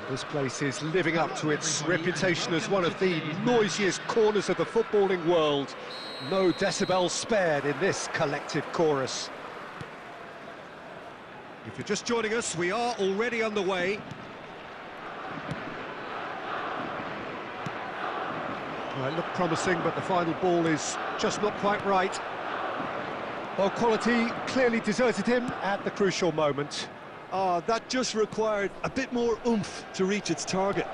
This place is living up to its reputation as one of the noisiest corners of the footballing world. No decibels spared in this collective chorus. If you're just joining us, we are already underway. Well, it looked promising, but the final ball is just not quite right. Ball quality clearly deserted him at the crucial moment. That just required a bit more oomph to reach its target.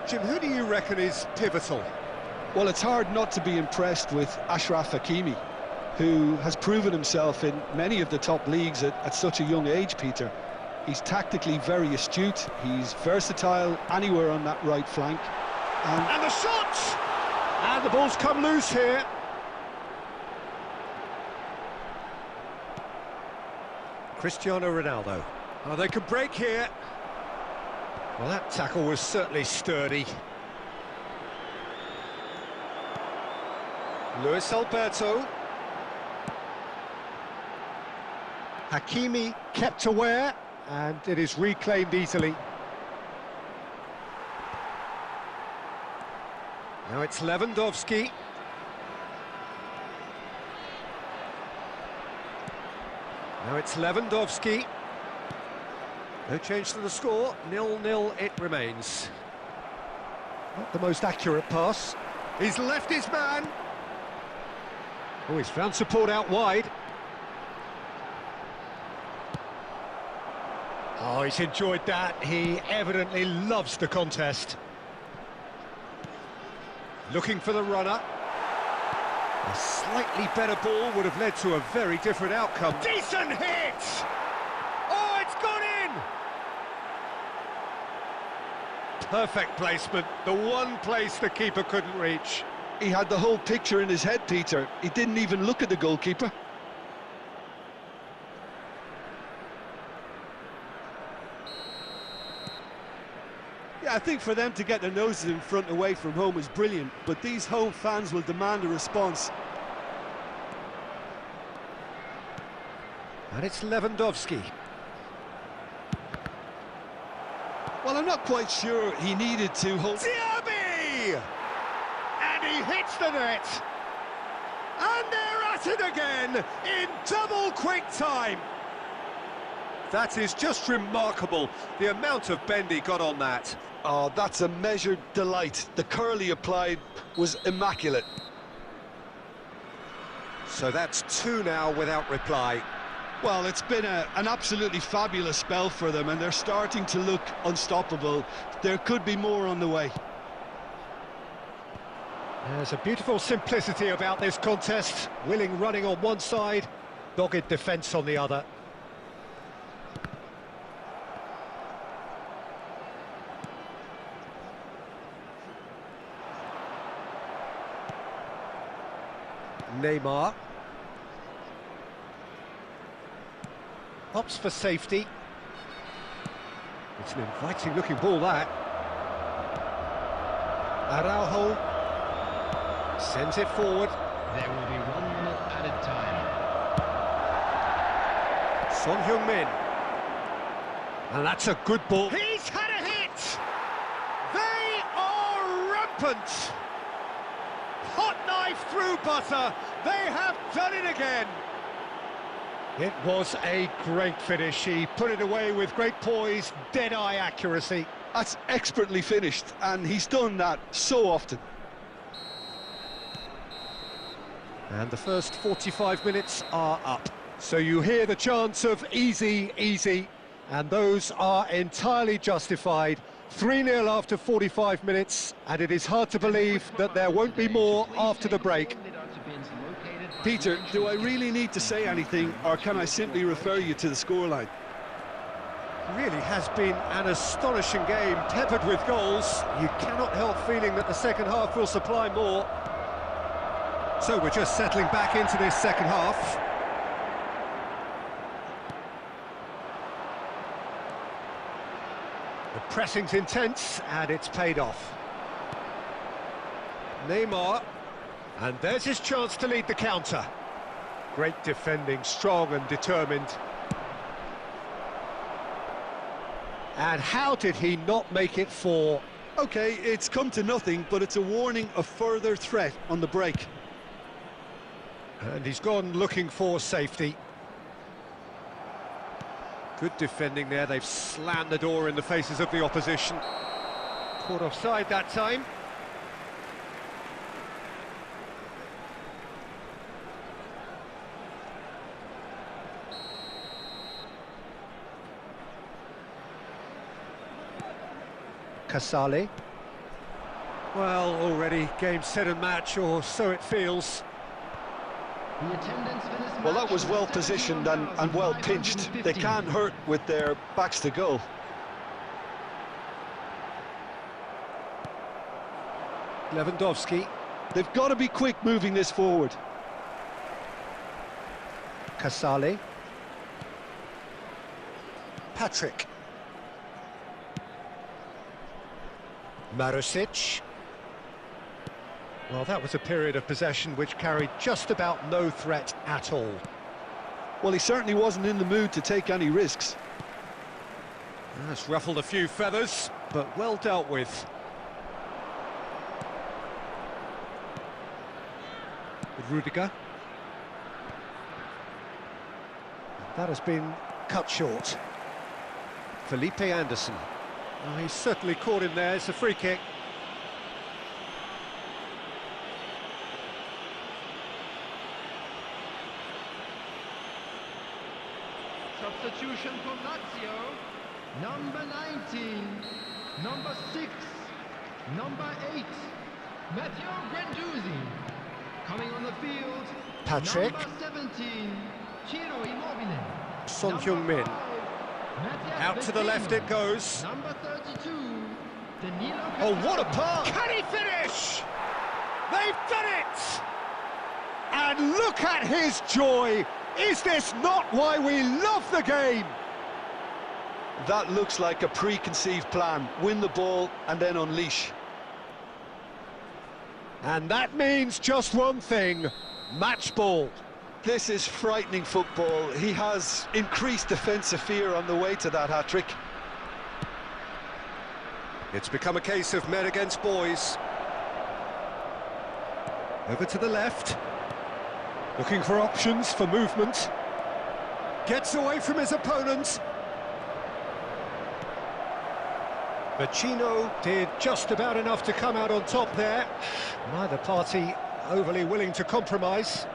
Jim, who do you reckon is pivotal? Well, it's hard not to be impressed with Achraf Hakimi, who has proven himself in many of the top leagues at such a young age, Peter. He's tactically very astute, he's versatile anywhere on that right flank. And the shot! And the ball's come loose here. Cristiano Ronaldo. Oh, they could break here. Well, that tackle was certainly sturdy. Luis Alberto. Hakimi kept aware, and it is reclaimed easily. Now it's Lewandowski. Now it's Lewandowski. No change to the score, 0-0 it remains. Not the most accurate pass. He's left his man. Oh, he's found support out wide. Oh, he's enjoyed that. He evidently loves the contest. Looking for the runner. A slightly better ball would have led to a very different outcome. Decent hit! Oh, it's gone in! Perfect placement, the one place the keeper couldn't reach. He had the whole picture in his head, Peter. He didn't even look at the goalkeeper. Yeah, I think for them to get their noses in front away from home is brilliant, but these home fans will demand a response. And it's Lewandowski. Well, I'm not quite sure he needed to hold... Diaby! And he hits the net! And they're at it again, in double quick time! That is just remarkable, the amount of bend he got on that. Oh, that's a measured delight. The curl he applied was immaculate. So that's two now without reply. Well, it's been an absolutely fabulous spell for them, and they're starting to look unstoppable. There could be more on the way. There's a beautiful simplicity about this contest. Willing running on one side, dogged defence on the other. Neymar. Opts for safety. It's an inviting looking ball, that. Araujo sends it forward. There will be 1 minute added time. Son Heung-min. And that's a good ball. He's had a hit! They are rampant! Hot knife through butter. They have done it again. It was a great finish. He put it away with great poise, dead-eye accuracy. That's expertly finished, and he's done that so often. And the first 45 minutes are up. So you hear the chants of easy, easy, and those are entirely justified. 3-0 after 45 minutes, and it is hard to believe that there won't be more after the break. Peter, do I really need to say anything, or can I simply refer you to the scoreline? Really has been an astonishing game, peppered with goals. You cannot help feeling that the second half will supply more. So we're just settling back into this second half. The pressing's intense, and it's paid off. Neymar, and there's his chance to lead the counter. Great defending, strong and determined. And how did he not make it 4? OK, it's come to nothing, but it's a warning of further threat on the break. And he's gone looking for safety. Good defending there, they've slammed the door in the faces of the opposition. Caught offside that time. Casale. Well, already game, set and match, or so it feels. Well, that was well positioned and well pinched. They can't hurt with their backs to goal. Lewandowski. They've got to be quick moving this forward. Casale. Patrick. Marusic. Well, that was a period of possession which carried just about no threat at all. Well, he certainly wasn't in the mood to take any risks. That's ruffled a few feathers, but well dealt with. With Rudiger. That has been cut short. Felipe Anderson. Oh, he's certainly caught him there. It's a free kick. Substitution for Lazio. Number 19, number 6, number 8, Matteo Guendouzi. Coming on the field, Patrick. number 17, Ciro Immobile. Son Heung-min. Out to the left it goes. Number 32, Danilo. Oh, what a pass! Can he finish? They've done it! And look at his joy! Is this not why we love the game? That looks like a preconceived plan. Win the ball and then unleash. And that means just one thing, match ball. This is frightening football. He has increased defensive fear on the way to that hat-trick. It's become a case of men against boys. Over to the left. Looking for options for movement. Gets away from his opponent. Vecino did just about enough to come out on top there. Neither party overly willing to compromise.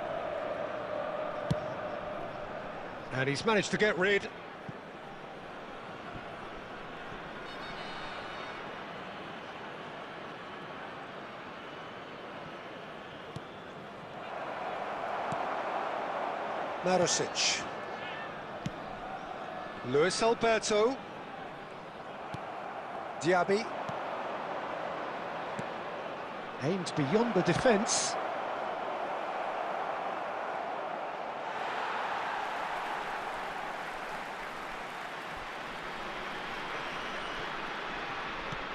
And he's managed to get rid. Marusic. Luis Alberto. Diaby. Aimed beyond the defence.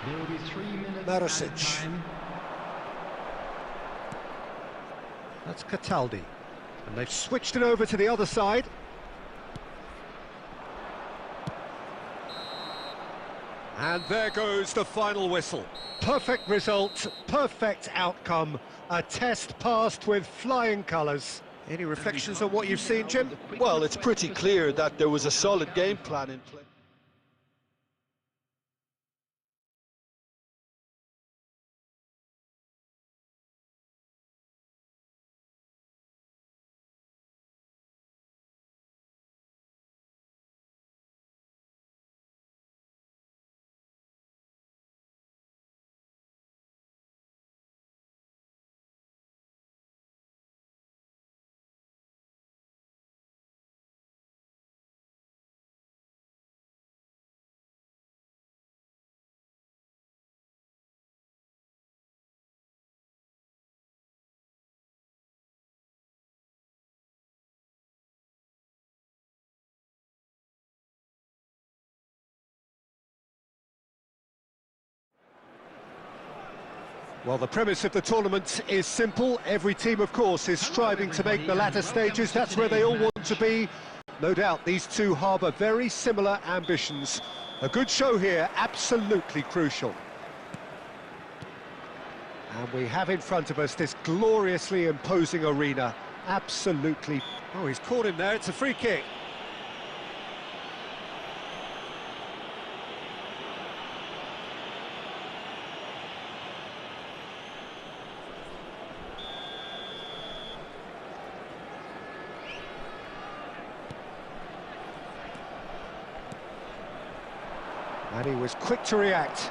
There will be 3 minutes Marusic. added time. That's Cataldi. And they've switched it over to the other side. And there goes the final whistle. Perfect result, perfect outcome. A test passed with flying colours. Any reflections on what you've seen, Jim? Well, it's pretty clear that there was a solid game plan in play. Well, the premise of the tournament is simple. Every team, of course, is striving to make the latter stages. That's where they all want to be. No doubt these two harbour very similar ambitions. A good show here, absolutely crucial. And we have in front of us this gloriously imposing arena. Absolutely. Oh, he's caught him there. It's a free kick. And he was quick to react.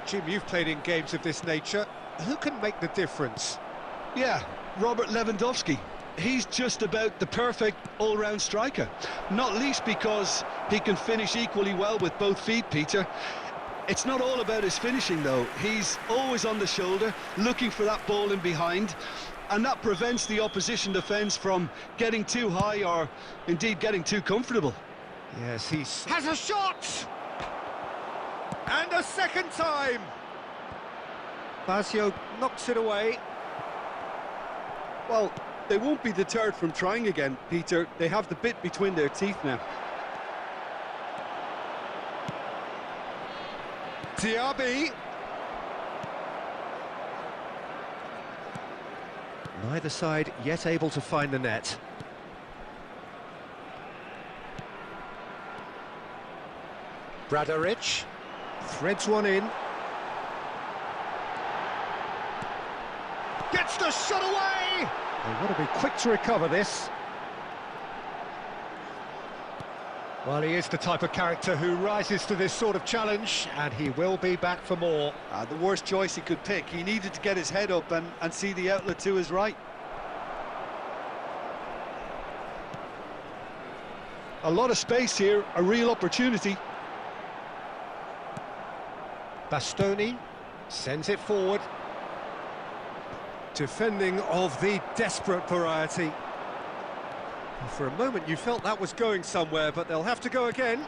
Jim, you've played in games of this nature. Who can make the difference? Yeah, Robert Lewandowski. He's just about the perfect all-round striker. Not least because he can finish equally well with both feet, Peter. It's not all about his finishing, though. He's always on the shoulder, looking for that ball in behind, and that prevents the opposition defence from getting too high or, indeed, getting too comfortable. Yes, he has a shot! And a second time! Fazio knocks it away. Well, they won't be deterred from trying again, Peter. They have the bit between their teeth now. Diaby. Neither side yet able to find the net. Bradaric threads one in. Gets the shot away! They want to be quick to recover this. Well, he is the type of character who rises to this sort of challenge, and he will be back for more. The worst choice he could pick. He needed to get his head up and see the outlet to his right. A lot of space here, a real opportunity. Bastoni sends it forward. Defending of the desperate variety. For a moment you felt that was going somewhere, but they'll have to go again.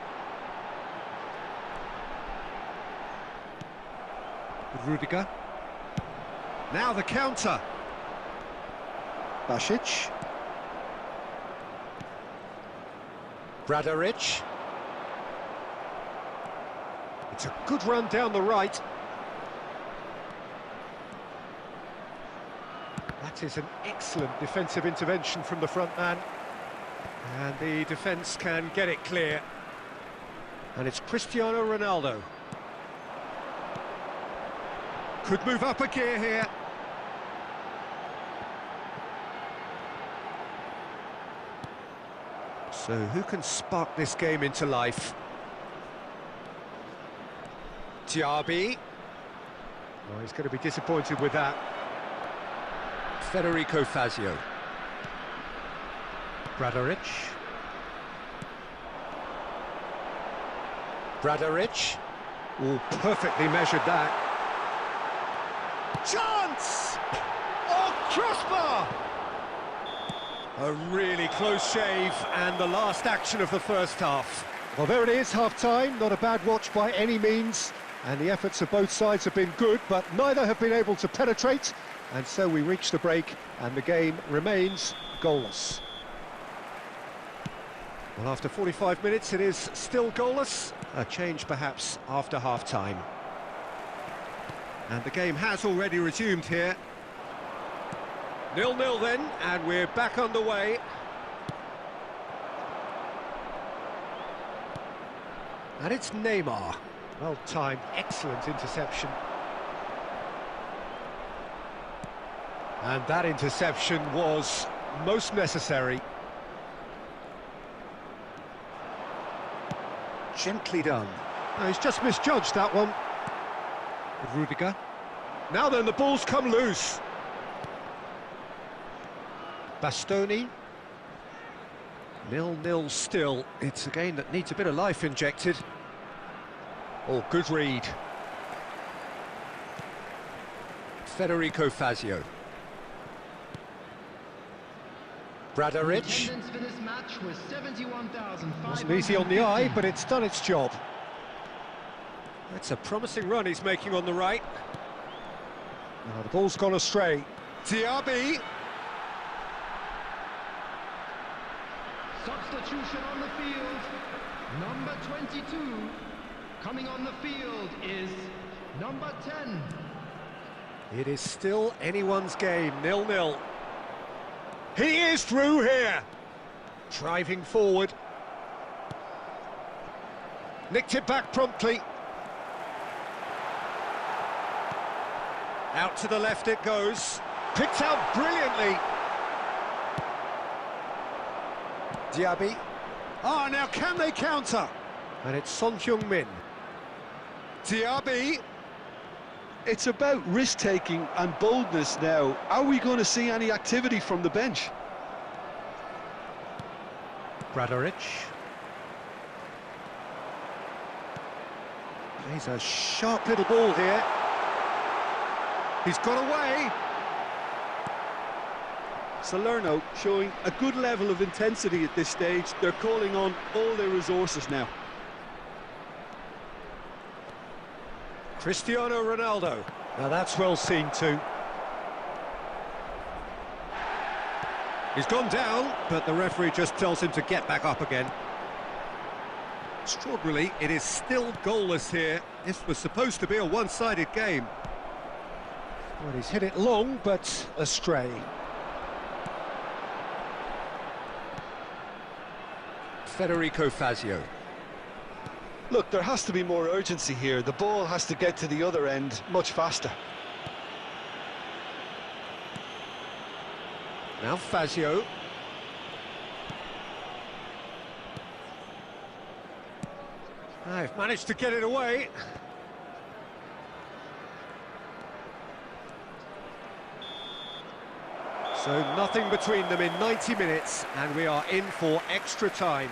Rudiger. Now the counter. Basic. Bradaric. It's a good run down the right. That is an excellent defensive intervention from the front man. And the defence can get it clear. And it's Cristiano Ronaldo. Could move up a gear here. So who can spark this game into life? Diaby. Oh, he's going to be disappointed with that. Federico Fazio. Bradaric. Bradaric. Oh, perfectly measured that. Chance! Oh, crossbar! A really close shave, and the last action of the first half. Well, there it is, half-time. Not a bad watch by any means. And the efforts of both sides have been good, but neither have been able to penetrate. And so we reach the break, and the game remains goalless. Well, after 45 minutes, it is still goalless. A change, perhaps, after half-time. And the game has already resumed here. 0-0 then, and we're back underway. And it's Neymar. Well timed, excellent interception. And that interception was most necessary. Gently done. Oh, he's just misjudged that one. Rudiger. Now then, the ball's come loose. Bastoni. 0-0 still. It's a game that needs a bit of life injected. Oh, good read. Federico Fazio. Bradaric. Attendance for this match was 71,500. Wasn't easy on the eye, but it's done its job. That's a promising run he's making on the right. Now the ball's gone astray. Diaby. Substitution on the field. Number 22. Coming on the field is number 10. It is still anyone's game, 0-0. He is through here. Driving forward. Nicked it back promptly. Out to the left it goes. Picked out brilliantly. Diaby. Ah, now can they counter? And it's Son Heung-min. Diaby. It's about risk-taking and boldness now. Are we going to see any activity from the bench? Bradaric. He's a sharp little ball here. He's got away. Salerno showing a good level of intensity at this stage. They're calling on all their resources now. Cristiano Ronaldo. Now that's well seen too. He's gone down, but the referee just tells him to get back up again. Extraordinarily, it is still goalless here. This was supposed to be a one-sided game. Well, he's hit it long, but astray. Federico Fazio. Look, there has to be more urgency here. The ball has to get to the other end much faster. Now Fazio. I've managed to get it away. So nothing between them in 90 minutes, and we are in for extra time.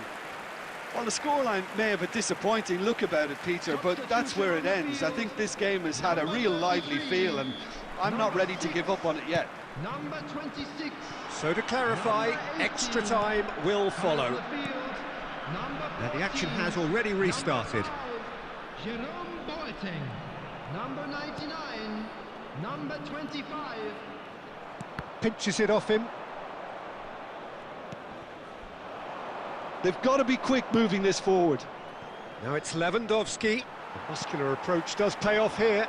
Well, the scoreline may have a disappointing look about it, Peter, but that's where it ends. I think this game has had a real lively feel, and I'm not ready to give up on it yet. Number 26. So to clarify, extra time will follow. And the action has already restarted. Jerome Boateng. Number 99. Number 25. Pinches it off him. They've got to be quick moving this forward. Now it's Lewandowski. The muscular approach does pay off here.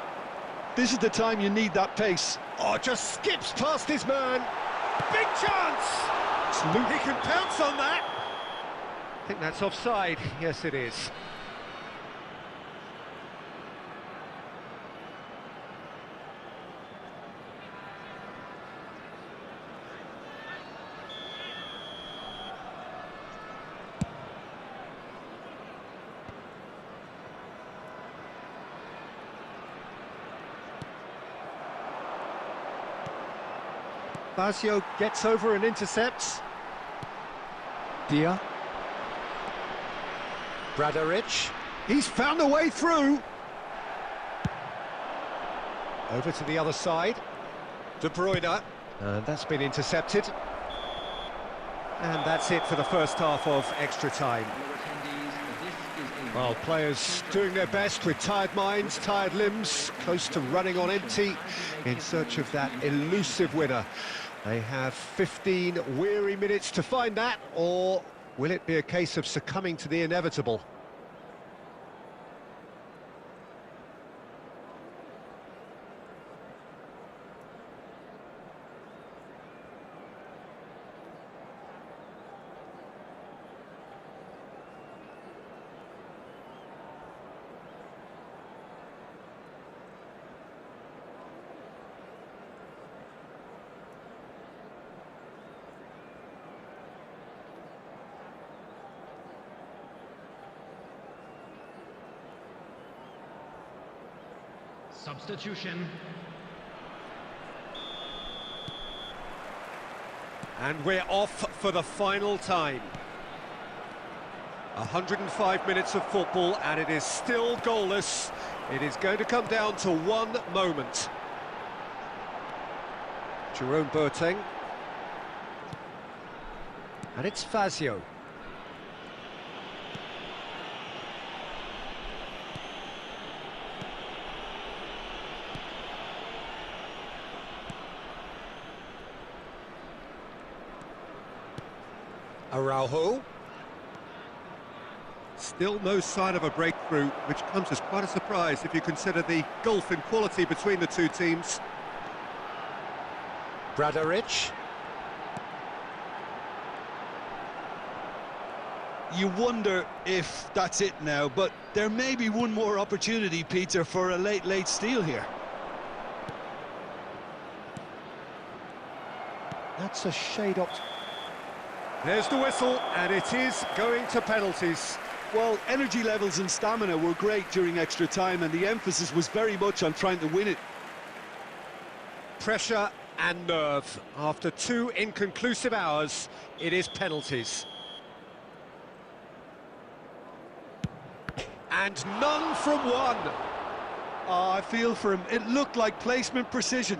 This is the time you need that pace. Oh, just skips past his man. Big chance! He can pounce on that. I think that's offside. Yes, it is. Fazio gets over and intercepts. Dia. Bradaric. He's found a way through. Over to the other side. De Bruyne. And that's been intercepted. And that's it for the first half of extra time. Well, players doing their best with tired minds, tired limbs, close to running on empty, in search of that elusive winner. They have 15 weary minutes to find that, or will it be a case of succumbing to the inevitable? Substitution. And we're off for the final time. 105 minutes of football, and it is still goalless. It is going to come down to one moment. Jerome Boateng. And it's Fazio. Araujo. Still no sign of a breakthrough, which comes as quite a surprise if you consider the gulf in quality between the two teams. Bradaric. You wonder if that's it now, but there may be one more opportunity, Peter, for a late steal here. That's a shade up. There's the whistle, and it is going to penalties. Well, energy levels and stamina were great during extra time, and the emphasis was very much on trying to win it. Pressure and nerve. After 2 inconclusive hours, it is penalties. And none from one. Oh, I feel for him. It looked like placement precision.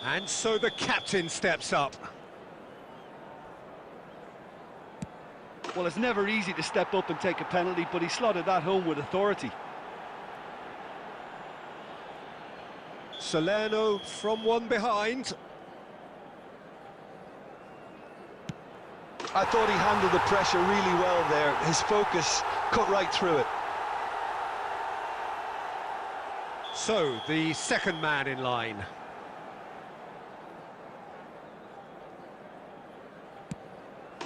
And so the captain steps up. Well, it's never easy to step up and take a penalty, but he slotted that home with authority. Salerno from one behind. I thought he handled the pressure really well there. His focus cut right through it. So, the second man in line.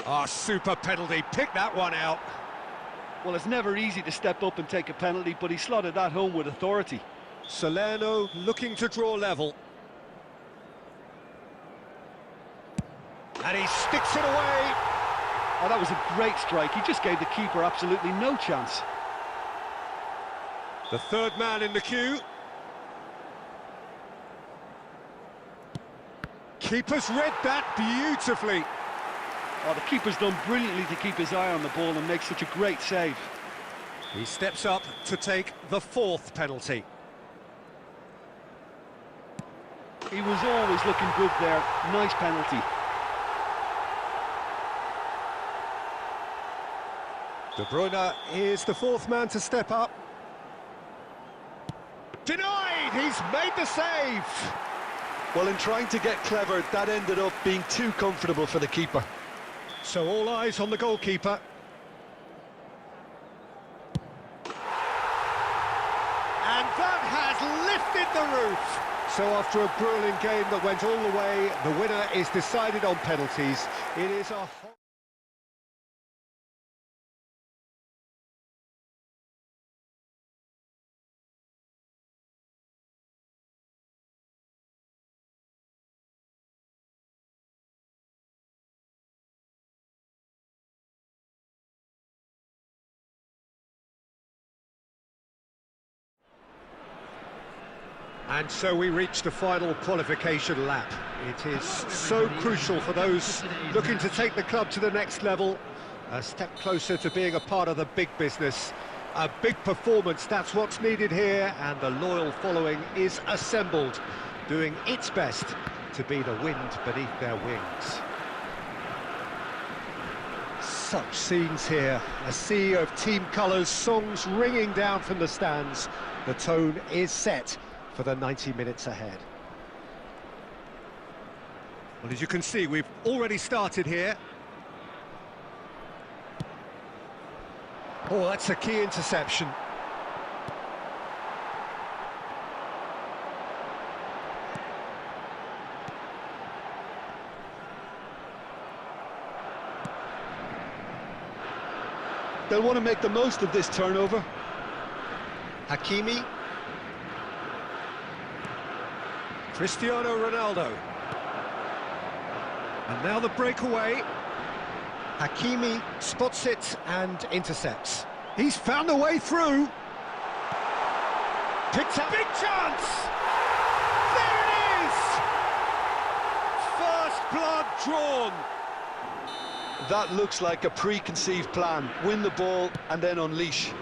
Ah, super penalty. Pick that one out. Well, it's never easy to step up and take a penalty, but he slotted that home with authority. Salerno looking to draw level. And he sticks it away. Oh, that was a great strike. He just gave the keeper absolutely no chance. The third man in the queue. Keeper's read that beautifully. Oh, the keeper's done brilliantly to keep his eye on the ball and make such a great save. He steps up to take the 4th penalty. He was always looking good there. Nice penalty. De Bruyne is the 4th man to step up. Denied! He's made the save! Well, in trying to get clever, that ended up being too comfortable for the keeper. So all eyes on the goalkeeper. And that has lifted the roof. So after a grueling game that went all the way, the winner is decided on penalties. It is a... And so we reach the final qualification lap. It is so crucial for those looking to take the club to the next level, a step closer to being a part of the big business. A big performance, that's what's needed here, and the loyal following is assembled, doing its best to be the wind beneath their wings. Such scenes here, a sea of team colours, songs ringing down from the stands. The tone is set for the 90 minutes ahead. Well, as you can see, we've already started here. Oh, that's a key interception. They'll want to make the most of this turnover. Hakimi. Cristiano Ronaldo. And now the breakaway. Hakimi spots it and intercepts. He's found a way through. Picked up. Big chance! There it is! First blood drawn. That looks like a preconceived plan. Win the ball and then unleash.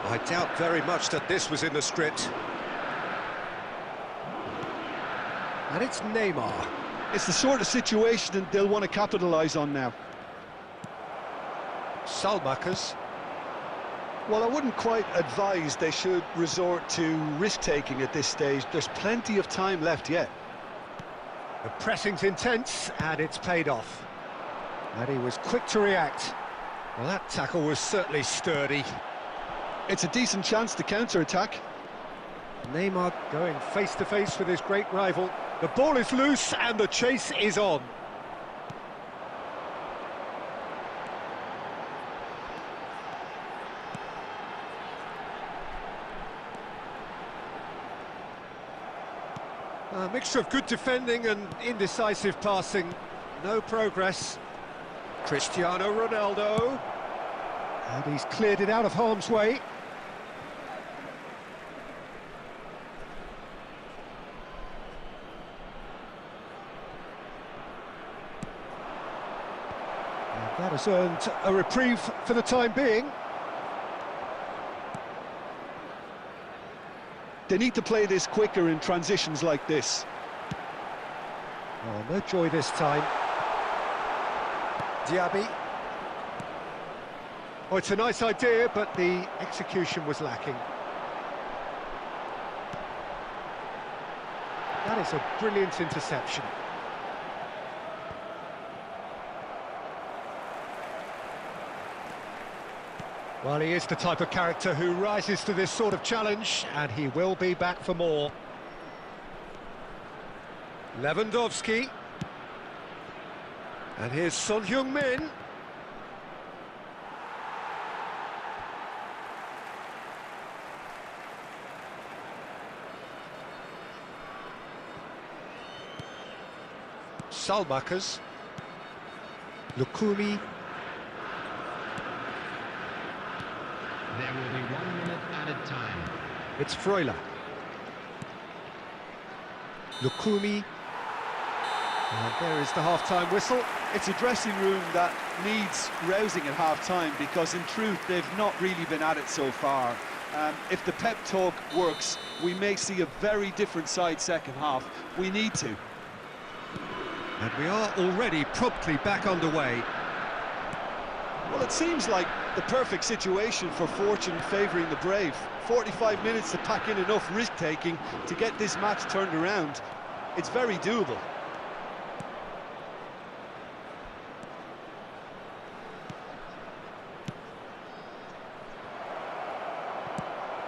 I doubt very much that this was in the script. And it's Neymar. It's the sort of situation that they'll want to capitalise on now. Salmakers. Well, I wouldn't quite advise they should resort to risk-taking at this stage. There's plenty of time left yet. The pressing's intense, and it's paid off. And he was quick to react. Well, that tackle was certainly sturdy. It's a decent chance to counter-attack. Neymar going face-to-face with his great rival. The ball is loose, and the chase is on. A mixture of good defending and indecisive passing. No progress. Cristiano Ronaldo. And he's cleared it out of harm's way. And that has earned a reprieve for the time being. They need to play this quicker in transitions like this. Oh, no joy this time. Diaby. Oh, it's a nice idea, but the execution was lacking. That is a brilliant interception. Well, he is the type of character who rises to this sort of challenge, and he will be back for more. Lewandowski. And here's Son Heung-min. Salmakers. Lukumi. There will be 1 minute added time. It's Freuler. Lukumi. And there is the half-time whistle. It's a dressing room that needs rousing at half-time because, in truth, they've not really been at it so far. If the pep talk works, we may see a very different side second half. We need to. And we are already promptly back underway. Well, it seems like the perfect situation for fortune favouring the brave. 45 minutes to pack in enough risk-taking to get this match turned around. It's very doable.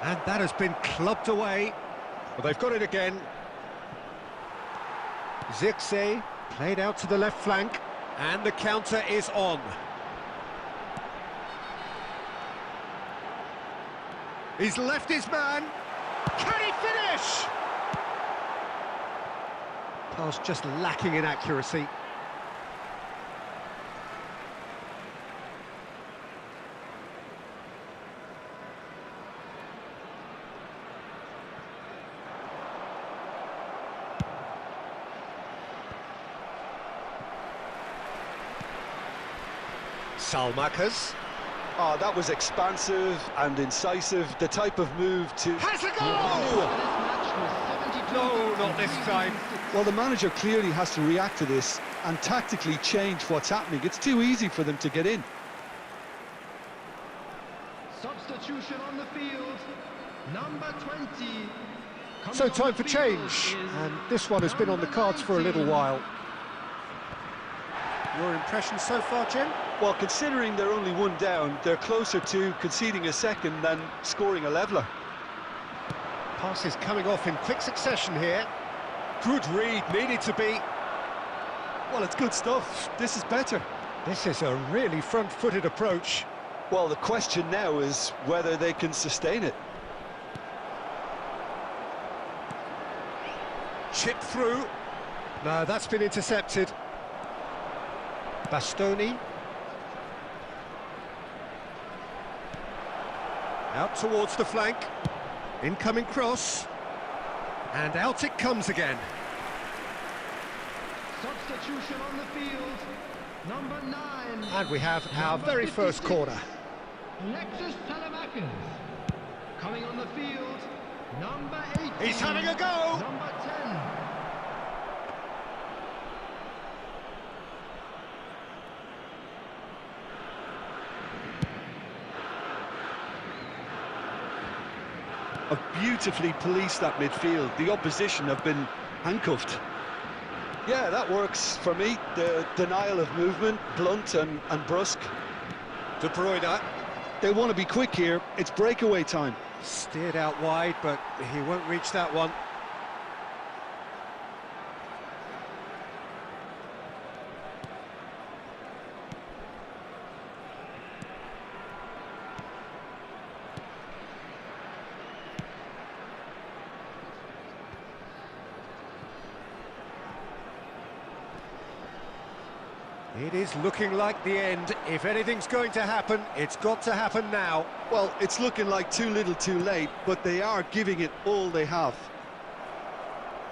And that has been clubbed away. Well, they've got it again. Zirkzee played out to the left flank, and the counter is on. He's left his man. Can he finish? Pass just lacking in accuracy. Salmakers. Oh, that was expansive and incisive, the type of move to... Has a goal! No, not this time. Well, the manager clearly has to react to this and tactically change what's happening. It's too easy for them to get in. Substitution on the field, number 20. So time for change, and this one has been on the cards for a little while. Your impressions so far, Jim? Well, considering they're only one down, they're closer to conceding a second than scoring a leveller. Passes coming off in quick succession here. Good read, needed to be. Well, it's good stuff. This is better. This is a really front-footed approach. Well, the question now is whether they can sustain it. Chip through. No, that's been intercepted. Bastoni. Out towards the flank. Incoming cross. And out it comes again. Substitution on the field, number 9. And we have our very first corner. Alexis Telemakis. Coming on the field, number 8. He's having a go! Number 10. have beautifully policed that midfield. The opposition have been handcuffed. Yeah, that works for me. The denial of movement, blunt and brusque. De Bruyne. They want to be quick here. It's breakaway time. Steered out wide, but he won't reach that one. It is looking like the end. If anything's going to happen, it's got to happen now. Well, it's looking like too little too late, but they are giving it all they have.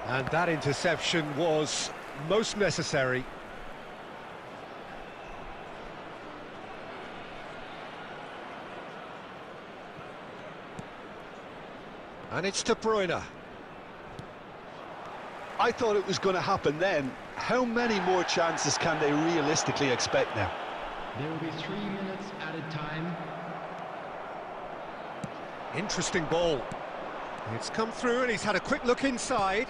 And that interception was most necessary. And it's De Bruyne. I thought it was going to happen then. How many more chances can they realistically expect now? There will be 3 minutes added time. Interesting ball. It's come through and he's had a quick look inside.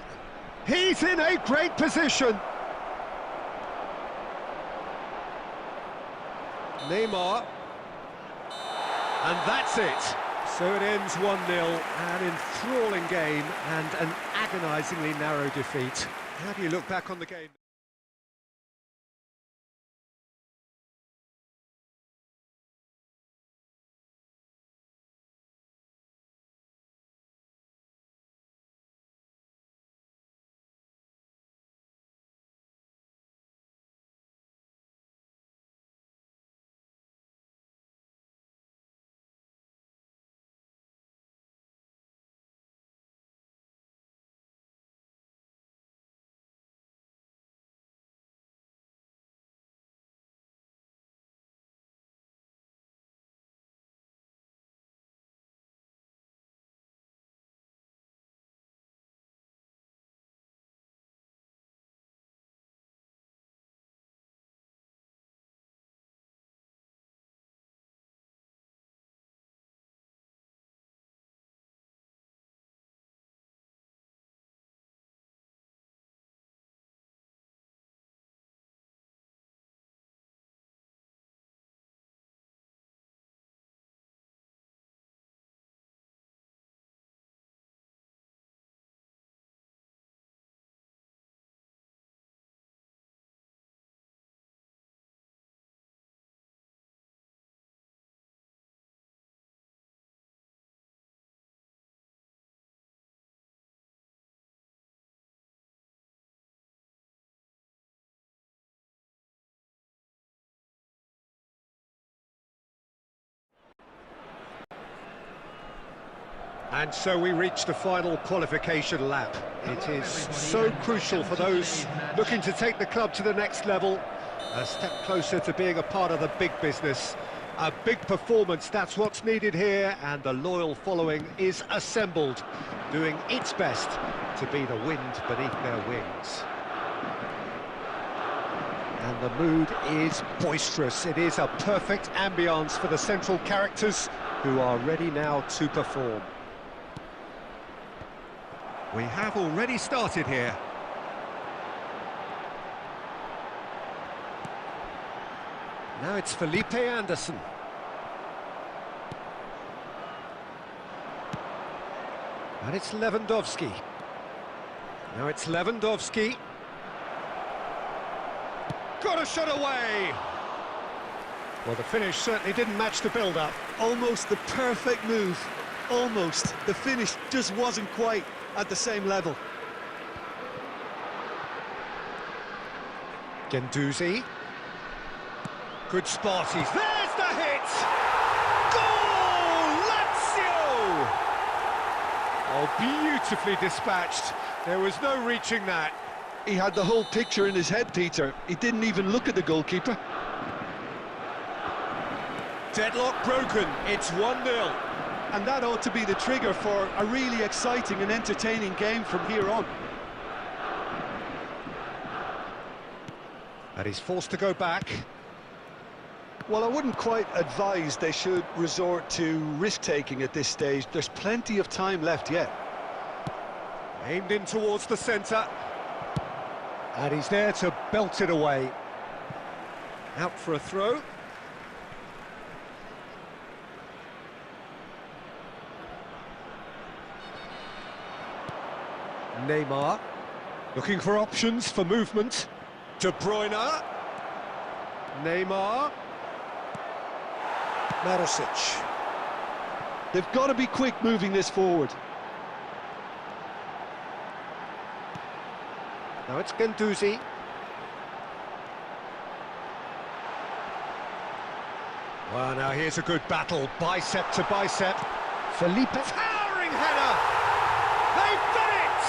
He's in a great position. Neymar. And that's it. So it ends 1-0, an enthralling game and an agonisingly narrow defeat. How do you look back on the game? And so we reach the final qualification lap. It is so crucial for those looking to take the club to the next level, a step closer to being a part of the big business. A big performance, that's what's needed here, and the loyal following is assembled, doing its best to be the wind beneath their wings. And the mood is boisterous. It is a perfect ambience for the central characters who are ready now to perform. We have already started here. Now it's Felipe Anderson. And it's Lewandowski. Now it's Lewandowski. Got a shot away! Well, the finish certainly didn't match the build-up. Almost the perfect move. Almost. The finish just wasn't quite at the same level. Guendouzi. Good spot. There's the hit! Goal! Lazio! Oh, beautifully dispatched. There was no reaching that. He had the whole picture in his head, Peter. He didn't even look at the goalkeeper. Deadlock broken. It's 1-0. And that ought to be the trigger for a really exciting and entertaining game from here on. And he's forced to go back. Well, I wouldn't quite advise they should resort to risk-taking at this stage. There's plenty of time left yet. Aimed in towards the centre. And he's there to belt it away. Out for a throw. Neymar, looking for options for movement. De Bruyne. Neymar. Marosic. They've got to be quick moving this forward. Now it's Guendouzi. Well, now here's a good battle, bicep to bicep. Felipe. Towering header! They've done it!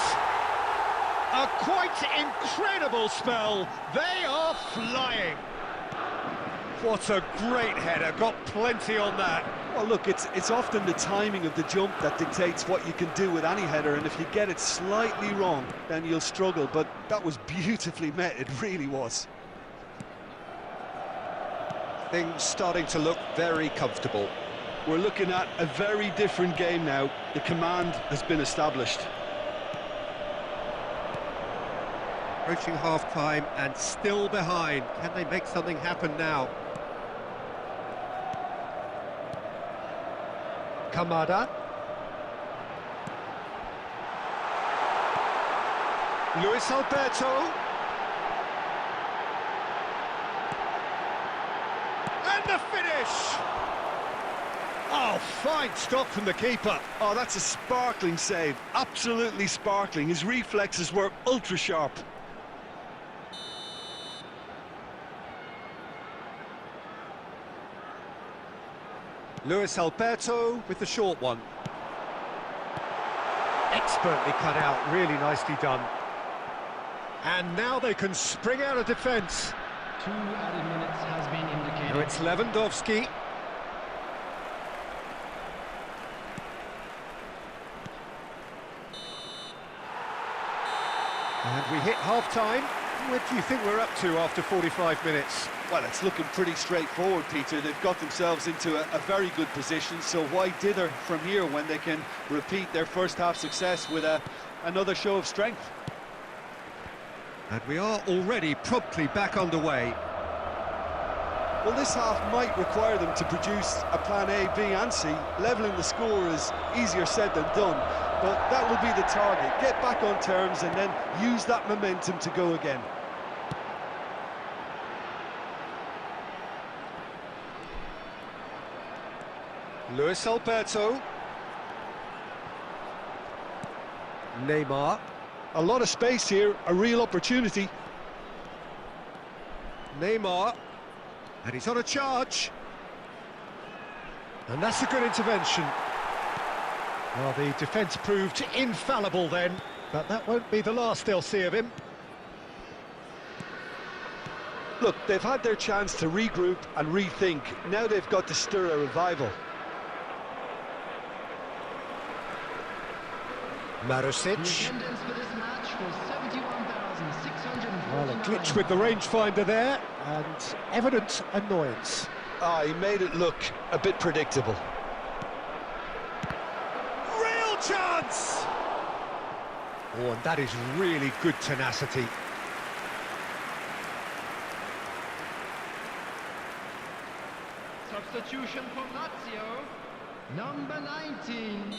A quite incredible spell. They are flying. What a great header, got plenty on that. Well, look, it's often the timing of the jump that dictates what you can do with any header, and if you get it slightly wrong, then you'll struggle. But that was beautifully met, it really was. Things starting to look very comfortable. We're looking at a very different game now. The command has been established. Approaching half-time and still behind. Can they make something happen now? Kamada. Luis Alberto. And the finish! Oh, fine stop from the keeper. Oh, that's a sparkling save. Absolutely sparkling. His reflexes were ultra-sharp. Luis Alberto with the short one. Expertly cut out, really nicely done. And now they can spring out of defence. 2 added minutes has been indicated. Now it's Lewandowski. And we hit half-time. What do you think we're up to after 45 minutes? Well, it's looking pretty straightforward, Peter. They've got themselves into a very good position, so why dither from here when they can repeat their first-half success with another show of strength? And we are already promptly back underway. Well, this half might require them to produce a plan A, B and C. Levelling the score is easier said than done, but that will be the target. Get back on terms and then use that momentum to go again. Luis Alberto. Neymar. A lot of space here, a real opportunity. Neymar. And he's on a charge. And that's a good intervention. Well, the defence proved infallible then, but that won't be the last they'll see of him. Look, they've had their chance to regroup and rethink. Now they've got to stir a revival. Marosic. The attendance for this match was 71,649. Well, a glitch with the rangefinder there, and evident annoyance. Ah, he made it look a bit predictable. Real chance! Oh, and that is really good tenacity. Substitution for Lazio, number 19.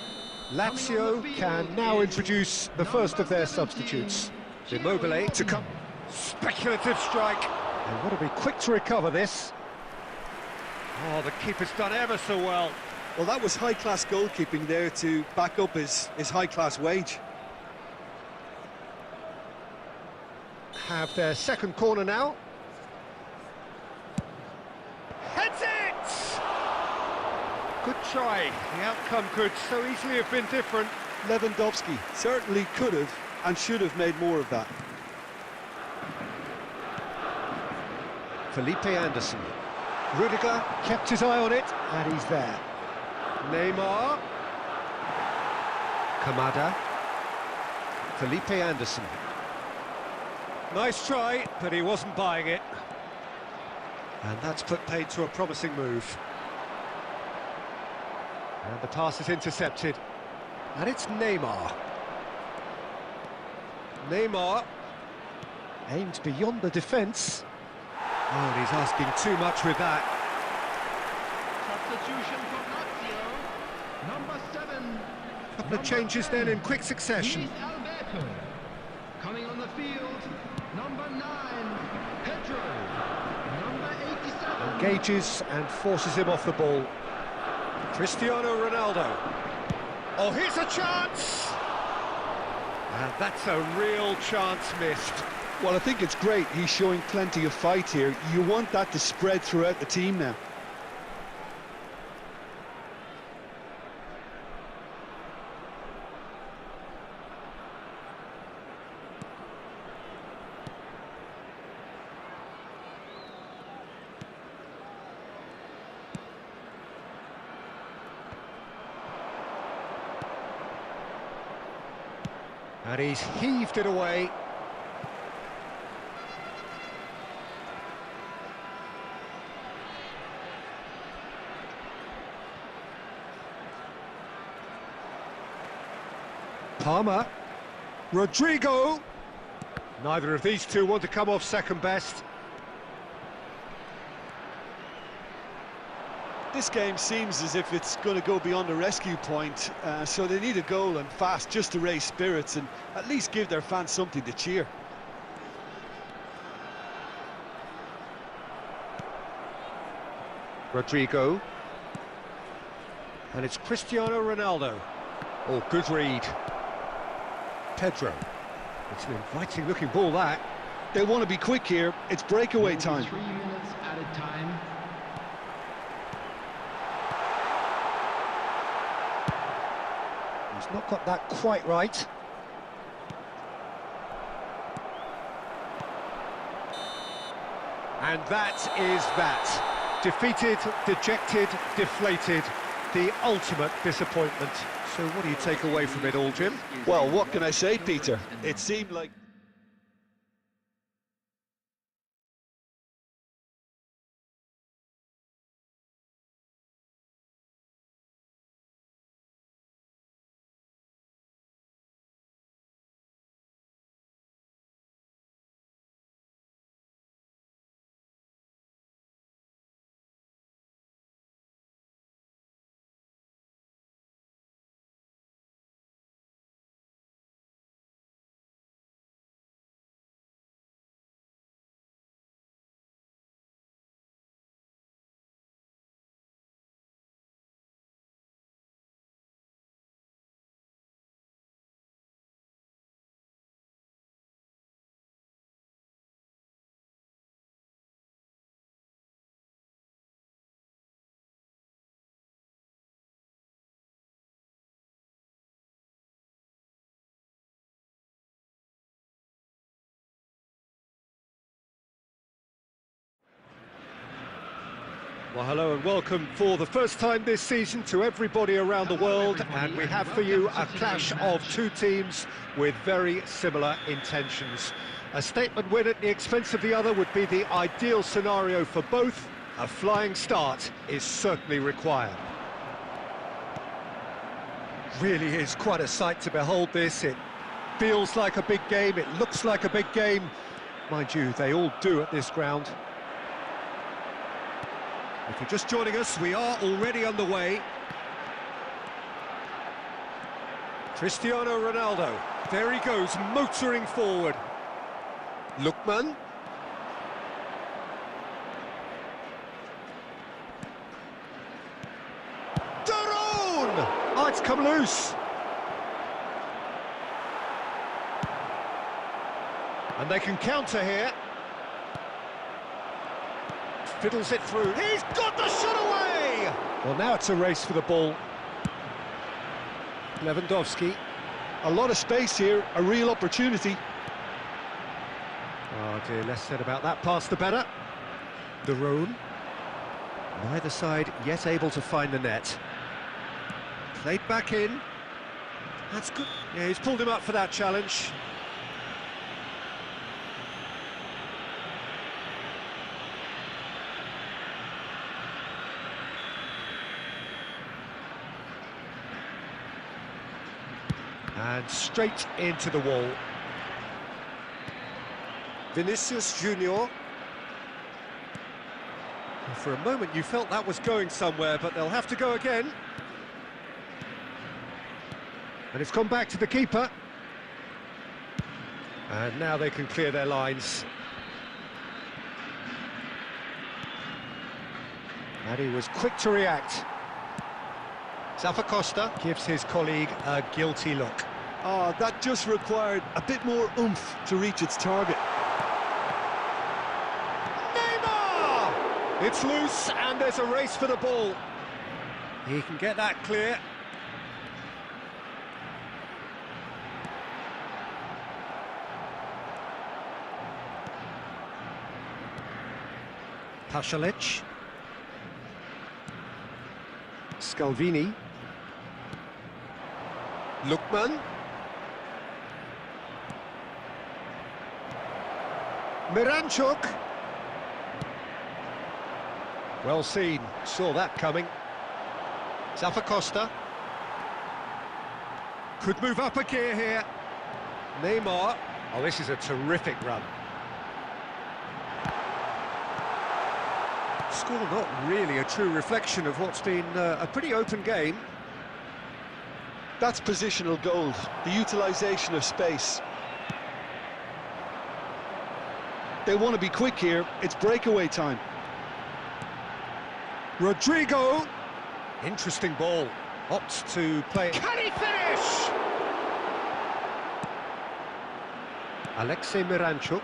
Lazio can now introduce the first of their substitutes. Immobile to come. Speculative strike. They want to be quick to recover this. Oh, the keeper's done ever so well. Well, that was high-class goalkeeping there to back up his high-class wage. Have their second corner now. Heads it! Good try. The outcome could so easily have been different. Lewandowski certainly could have and should have made more of that. Felipe Anderson. Rudiger kept his eye on it, and he's there. Neymar. Kamada. Felipe Anderson. Nice try, but he wasn't buying it. And that's put paid to a promising move. And the pass is intercepted. And it's Neymar. Neymar aimed beyond the defence. Oh, and he's asking too much with that. Substitution for Lazio. Number 7. Couple of changes then in quick succession. Luis Alberto. Coming on the field, number 9, Pedro. Number 87. Engages and forces him off the ball. Cristiano Ronaldo. Oh, here's a chance! And that's a real chance missed. Well, I think it's great. He's showing plenty of fight here. You want that to spread throughout the team now. And he's heaved it away. Palmer. Rodrigo. Neither of these two want to come off second best. This game seems as if it's going to go beyond the rescue point, so they need a goal and fast just to raise spirits and at least give their fans something to cheer. Rodrigo. And it's Cristiano Ronaldo. Oh, good read. Pedro. It's an inviting looking ball, that. They want to be quick here. It's breakaway time. 3 minutes added time. He's not got that quite right. And that is that. Defeated, dejected, deflated. The ultimate disappointment. So what do you take away from it all, Jim? Well, what can I say, Peter? It seemed like... Well, hello and welcome for the first time this season to everybody around the world, and we have for you a clash of two teams with very similar intentions. A statement win at the expense of the other would be the ideal scenario for both. A flying start is certainly required. Really is quite a sight to behold this. It feels like a big game, it looks like a big game. Mind you, they all do at this ground. If you're just joining us, we are already underway. Cristiano Ronaldo, there he goes, motoring forward. Lookman. Daron! Oh, it's come loose. And they can counter here. Fiddles it through. He's got the shot away! Well, now it's a race for the ball. Lewandowski. A lot of space here, a real opportunity. Oh dear, less said about that pass the better. Daron. Neither side yet able to find the net. Played back in. That's good. Yeah, he's pulled him up for that challenge. And straight into the wall. Vinicius Junior. For a moment you felt that was going somewhere, but they'll have to go again. And it's gone back to the keeper. And now they can clear their lines. And he was quick to react. Costa gives his colleague a guilty look. Oh, that just required a bit more oomph to reach its target. Neymar! It's loose and there's a race for the ball. He can get that clear. Pasalic. Scalvini. Lookman. Miranchuk. Well seen, saw that coming. Costa. Could move up a gear here. Neymar. Oh, this is a terrific run. Score not really a true reflection of what's been a pretty open game. That's positional gold, the utilisation of space. They want to be quick here, it's breakaway time. Rodrigo. Interesting ball. Opts to play. Can he finish? Alexei Miranchuk.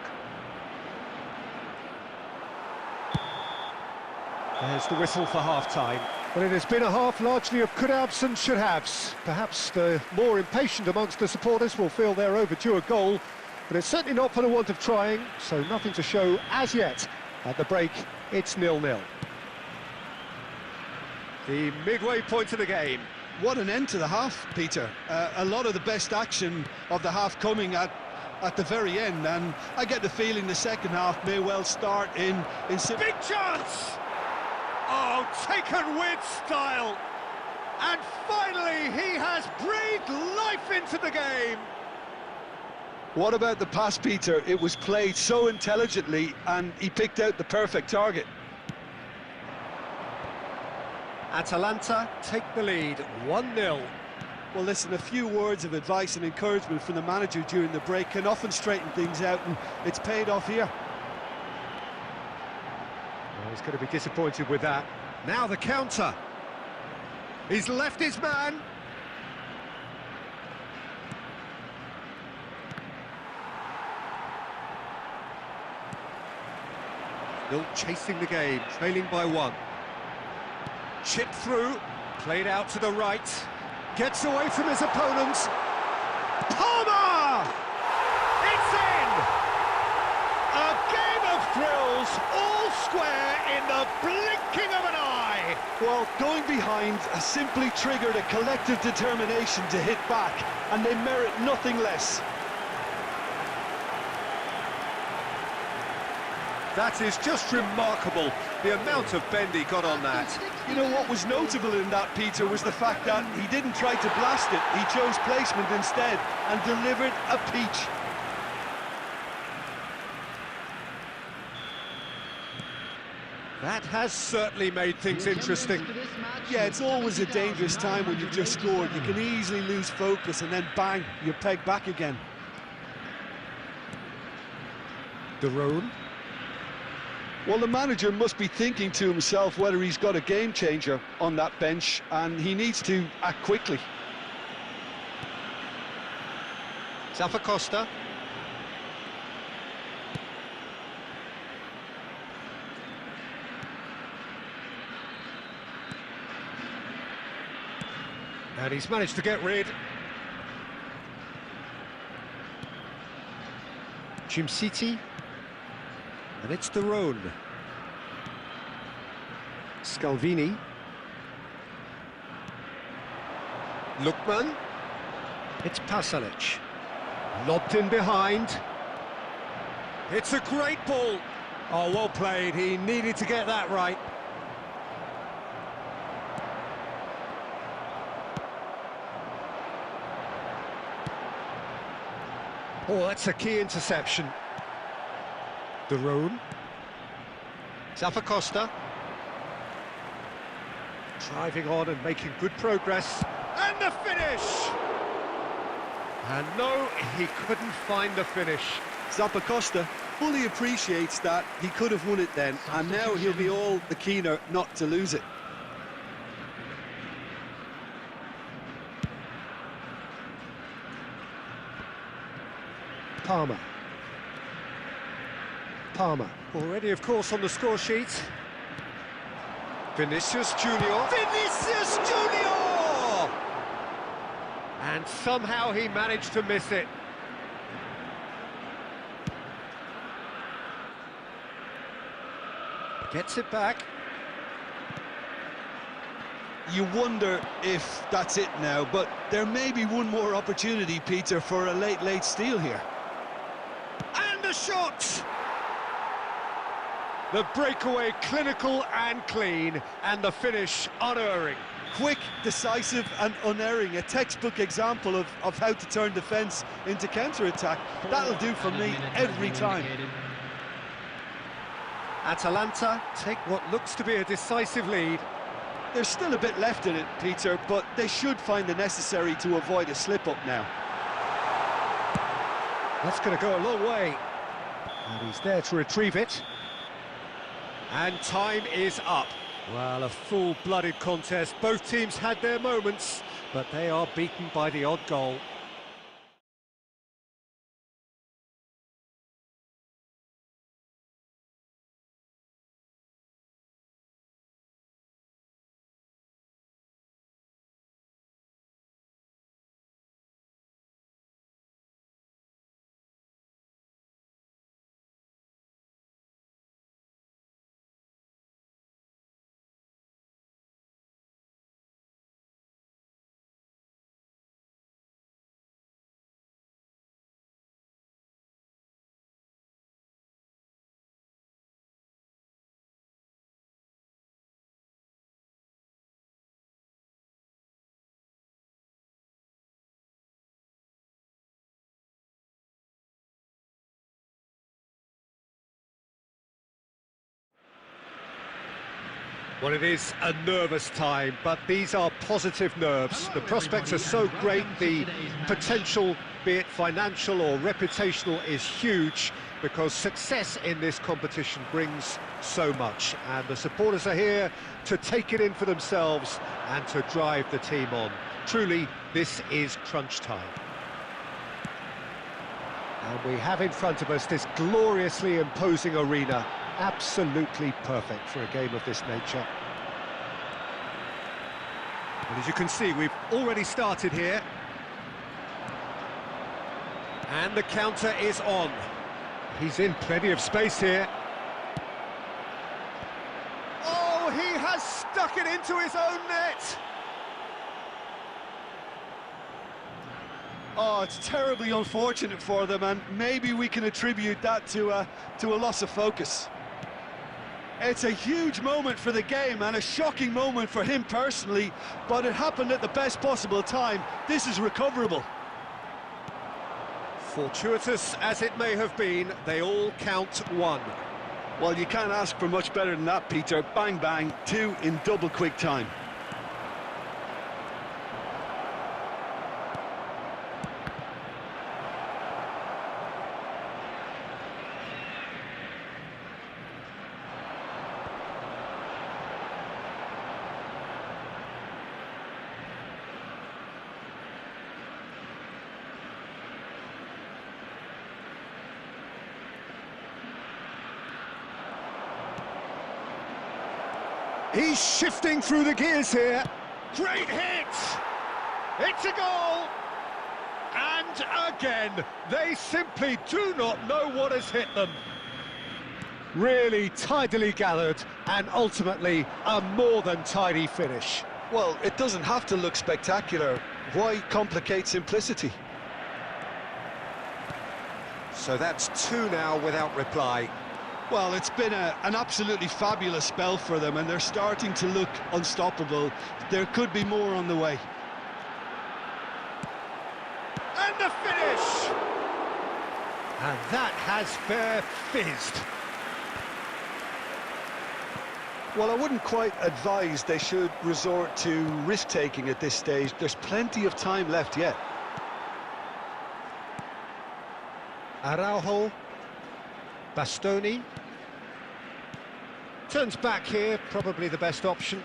There's the whistle for half-time. Well, it has been a half largely of could-haves and should-haves. Perhaps the more impatient amongst the supporters will feel they're overdue a goal, but it's certainly not for the want of trying, so nothing to show as yet. At the break, it's 0-0. The midway point of the game. What an end to the half, Peter. A lot of the best action of the half coming at the very end, and I get the feeling the second half may well start in big chance! Oh, taken with style! And finally, he has breathed life into the game! What about the pass, Peter? It was played so intelligently, and he picked out the perfect target. Atalanta take the lead, 1-0. Well, listen, a few words of advice and encouragement from the manager during the break can often straighten things out, and it's paid off here. Well, he's going to be disappointed with that. Now the counter. He's left his man. Still chasing the game, trailing by 1. Chip through, played out to the right. Gets away from his opponents. Palmer! It's in! A game of thrills, all square in the blinking of an eye. Well, going behind has simply triggered a collective determination to hit back, and they merit nothing less. That is just remarkable, the amount of bend he got on that. You know, what was notable in that, Peter, was the fact that he didn't try to blast it, he chose placement instead, and delivered a peach. That has certainly made things interesting. Yeah, it's always a dangerous time when you've just scored. You can easily lose focus and then bang, you're pegged back again. De Roon. Well, the manager must be thinking to himself whether he's got a game changer on that bench, and he needs to act quickly. Costa. And he's managed to get rid. City. And it's De Roon. Scalvini. Lookman. It's Pasalic. Lobbed in behind. It's a great ball. Oh, well played. He needed to get that right. Oh, that's a key interception. Darun. Zappacosta. Driving on and making good progress. And the finish! And no, he couldn't find the finish. Zappacosta fully appreciates that he could have won it then, and now he'll be all the keener not to lose it. Palmer. Already, of course, on the score sheet. Vinicius Junior. Vinicius Junior! And somehow he managed to miss it. Gets it back. You wonder if that's it now, but there may be one more opportunity, Peter, for a late steal here. And a shot! The breakaway clinical and clean, and the finish unerring. Quick, decisive and unerring, a textbook example of how to turn defence into counter-attack. That'll do for me every time. Atalanta take what looks to be a decisive lead. There's still a bit left in it, Peter, but they should find the necessary to avoid a slip-up now. That's going to go a long way. And he's there to retrieve it. And time is up. Well, a full-blooded contest. Both teams had their moments, but they are beaten by the odd goal. Well, it is a nervous time, but these are positive nerves. The prospects are so great, the potential, be it financial or reputational, is huge, because success in this competition brings so much. And the supporters are here to take it in for themselves and to drive the team on. Truly, this is crunch time. And we have in front of us this gloriously imposing arena. Absolutely perfect for a game of this nature. And as you can see, we've already started here. And the counter is on. He's in plenty of space here. Oh, he has stuck it into his own net! Oh, it's terribly unfortunate for them, and maybe we can attribute that to a loss of focus. It's a huge moment for the game and a shocking moment for him personally, but it happened at the best possible time. This is recoverable. Fortuitous as it may have been, they all count one. Well, you can't ask for much better than that, Peter. Bang, bang, two in double quick time. He's shifting through the gears here. Great hit! It's a goal! And again, they simply do not know what has hit them. Really tidily gathered, and ultimately a more than tidy finish. Well, it doesn't have to look spectacular. Why complicate simplicity? So that's two now without reply. Well, it's been an absolutely fabulous spell for them, and they're starting to look unstoppable. There could be more on the way. And the finish! And that has fair fizzed. Well, I wouldn't quite advise they should resort to risk-taking at this stage. There's plenty of time left yet. Araujo. Bastoni. Turns back here, probably the best option.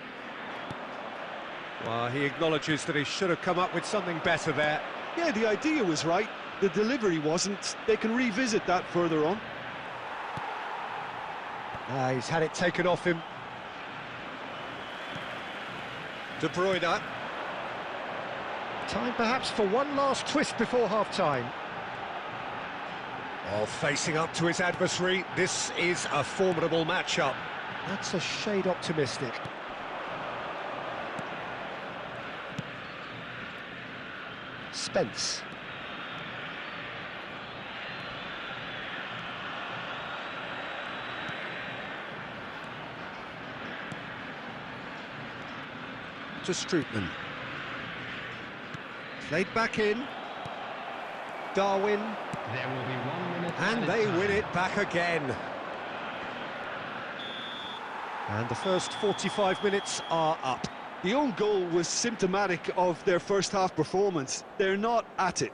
Well, he acknowledges that he should have come up with something better there. Yeah, the idea was right. The delivery wasn't. They can revisit that further on. He's had it taken off him. De Bruyne. Time perhaps for one last twist before half-time. Oh, facing up to his adversary, this is a formidable matchup. That's a shade optimistic. Spence. To Strootman. Played back in. Darwin. There will be 1 minute. And they win it back again. And the first 45 minutes are up. The own goal was symptomatic of their first-half performance. They're not at it.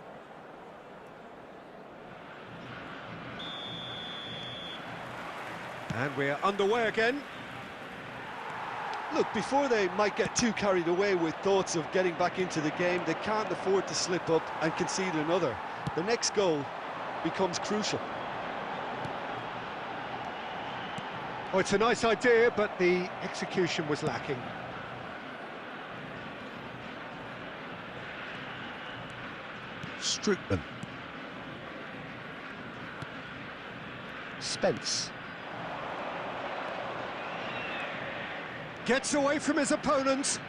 And we're underway again. Look, before they might get too carried away with thoughts of getting back into the game, they can't afford to slip up and concede another. The next goal becomes crucial. Oh, it's a nice idea, but the execution was lacking. Strootman. Spence. Gets away from his opponents.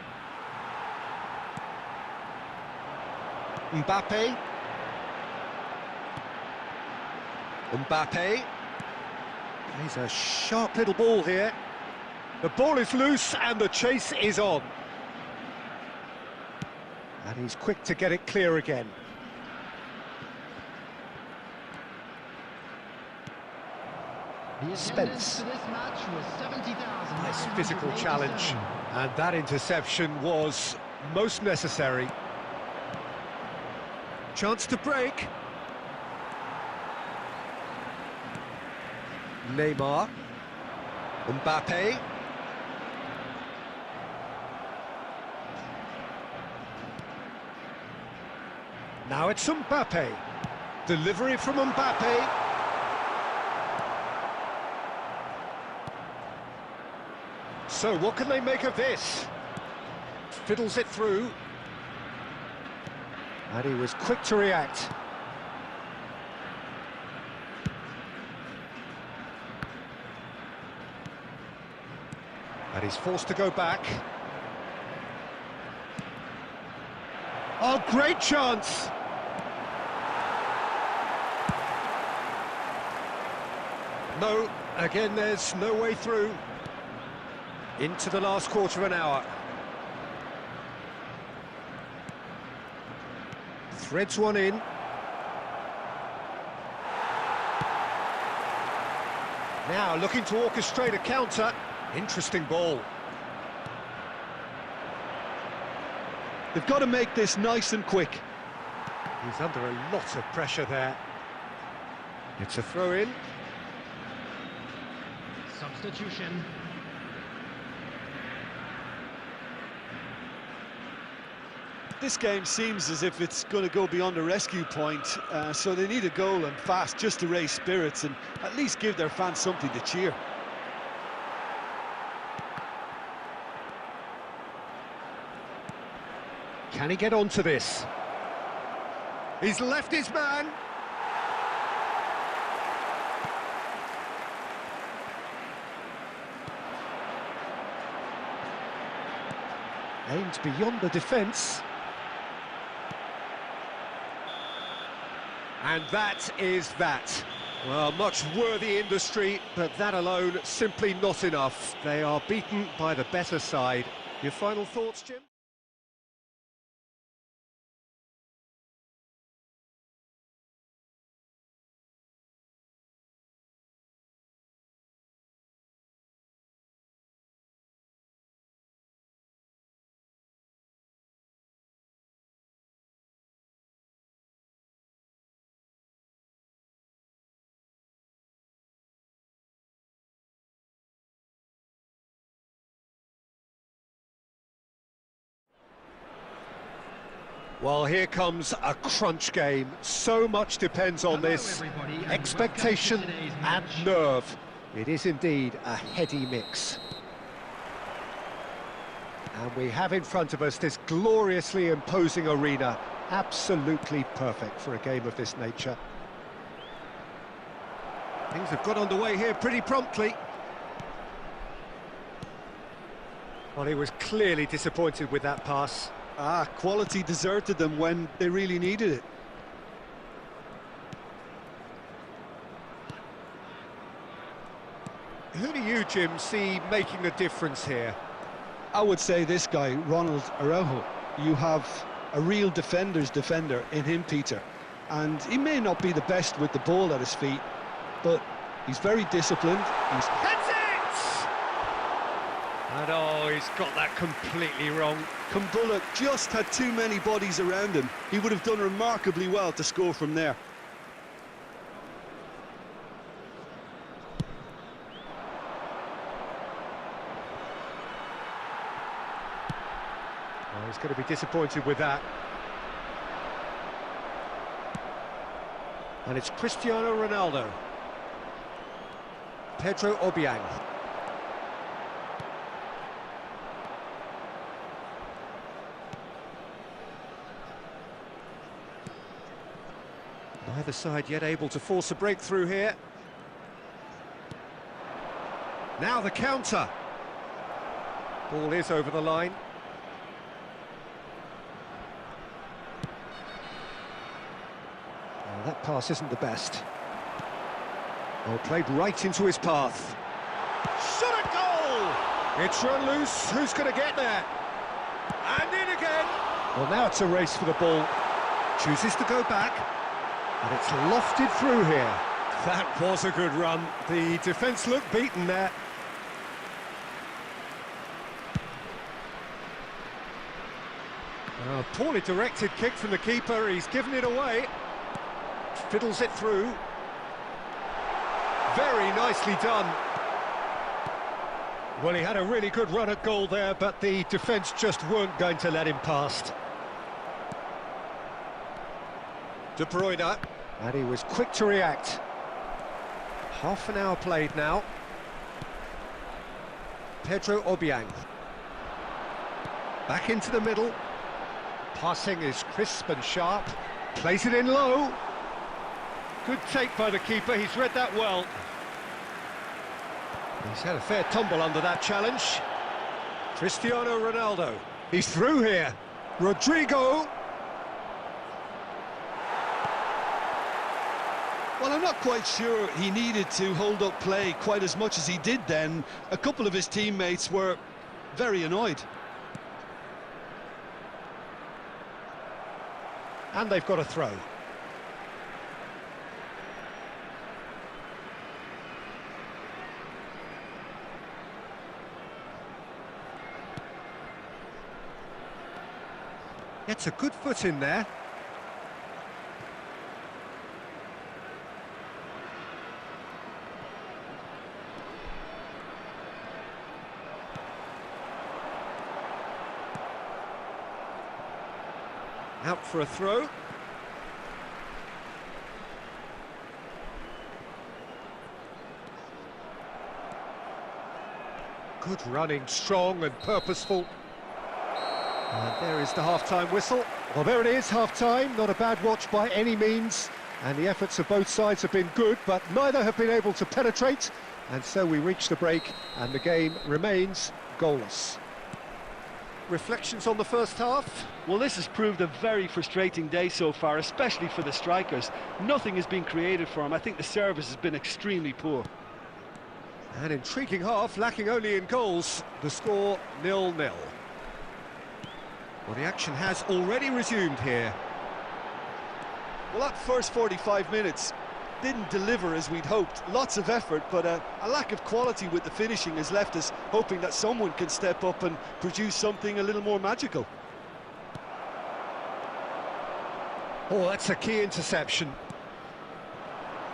Mbappe. Mbappe. He's a sharp little ball here. The ball is loose and the chase is on. And he's quick to get it clear again. The Spence. attendance for this match was 70,000. Nice physical challenge. And that interception was most necessary. Chance to break. Neymar. Mbappe. Now it's Mbappe. Delivery from Mbappe. So what can they make of this? Fiddles it through. And he was quick to react. And he's forced to go back. Oh, great chance! No, again there's no way through. Into the last quarter of an hour. Threads one in. Now looking to orchestrate a counter. Interesting ball. They've got to make this nice and quick. He's under a lot of pressure there. It's a throw-in. Substitution. This game seems as if it's going to go beyond the rescue point, so they need a goal and fast just to raise spirits and at least give their fans something to cheer. Can he get onto this? He's left his man. Aimed beyond the defence. And that is that. Well, much worthy industry, but that alone simply not enough. They are beaten by the better side. Your final thoughts, Jim? Well, here comes a crunch game. So much depends on this. Everybody, and Expectation welcome to today's and match. nerve. It is indeed a heady mix. And we have in front of us this gloriously imposing arena. Absolutely perfect for a game of this nature. Things have got underway here pretty promptly. Well, he was clearly disappointed with that pass. Quality deserted them when they really needed it. Who do you, Jim, see making a difference here? I would say this guy, Ronald Araujo. You have a real defender's defender in him, Peter. And he may not be the best with the ball at his feet, but he's very disciplined. He's That's it! And oh, he's got that completely wrong. Kumbulla just had too many bodies around him. He would have done remarkably well to score from there. Oh, he's going to be disappointed with that. And it's Cristiano Ronaldo. Pedro Obiang. Neither side yet able to force a breakthrough here. Now the counter. Ball is over the line. Oh, that pass isn't the best. Oh, played right into his path. Shot at goal! It's run loose. Who's going to get there? And in again. Well, now it's a race for the ball. Chooses to go back. And it's lofted through here. That was a good run. The defence looked beaten there. A poorly directed kick from the keeper. He's given it away. Fiddles it through. Very nicely done. Well, he had a really good run at goal there, but the defence just weren't going to let him past. De Bruyne, and he was quick to react. Half an hour played now. Pedro Obiang. Back into the middle. Passing is crisp and sharp. Plays it in low. Good take by the keeper, he's read that well. He's had a fair tumble under that challenge. Cristiano Ronaldo. He's through here. Rodrigo. Well, I'm not quite sure he needed to hold up play quite as much as he did then. A couple of his teammates were very annoyed. And they've got a throw. Gets a good foot in there. Out for a throw. Good running, strong and purposeful. And there is the half-time whistle. Well, there it is, half-time. Not a bad watch by any means. And the efforts of both sides have been good, but neither have been able to penetrate. And so we reach the break, and the game remains goalless. Reflections on the first half? Well, this has proved a very frustrating day so far, especially for the strikers. Nothing has been created for them. I think the service has been extremely poor. An intriguing half, lacking only in goals. The score 0-0. Well, the action has already resumed here. Well, that first 45 minutes didn't deliver as we'd hoped. Lots of effort, but a lack of quality with the finishing has left us hoping that someone can step up and produce something a little more magical. Oh, that's a key interception.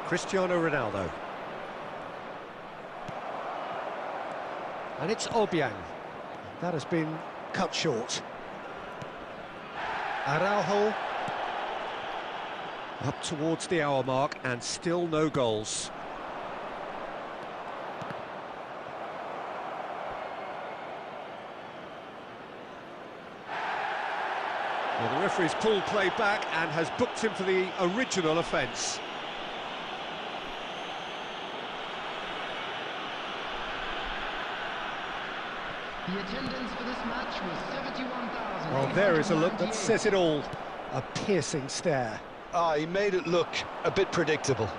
Cristiano Ronaldo. And it's Obiang. That has been cut short. Araujo. Up towards the hour mark and still no goals. Well, the referee's pulled play back and has booked him for the original offence. The attendance for this match was 71,000. Well, there is a look that says it all. A piercing stare. Ah, he made it look a bit predictable.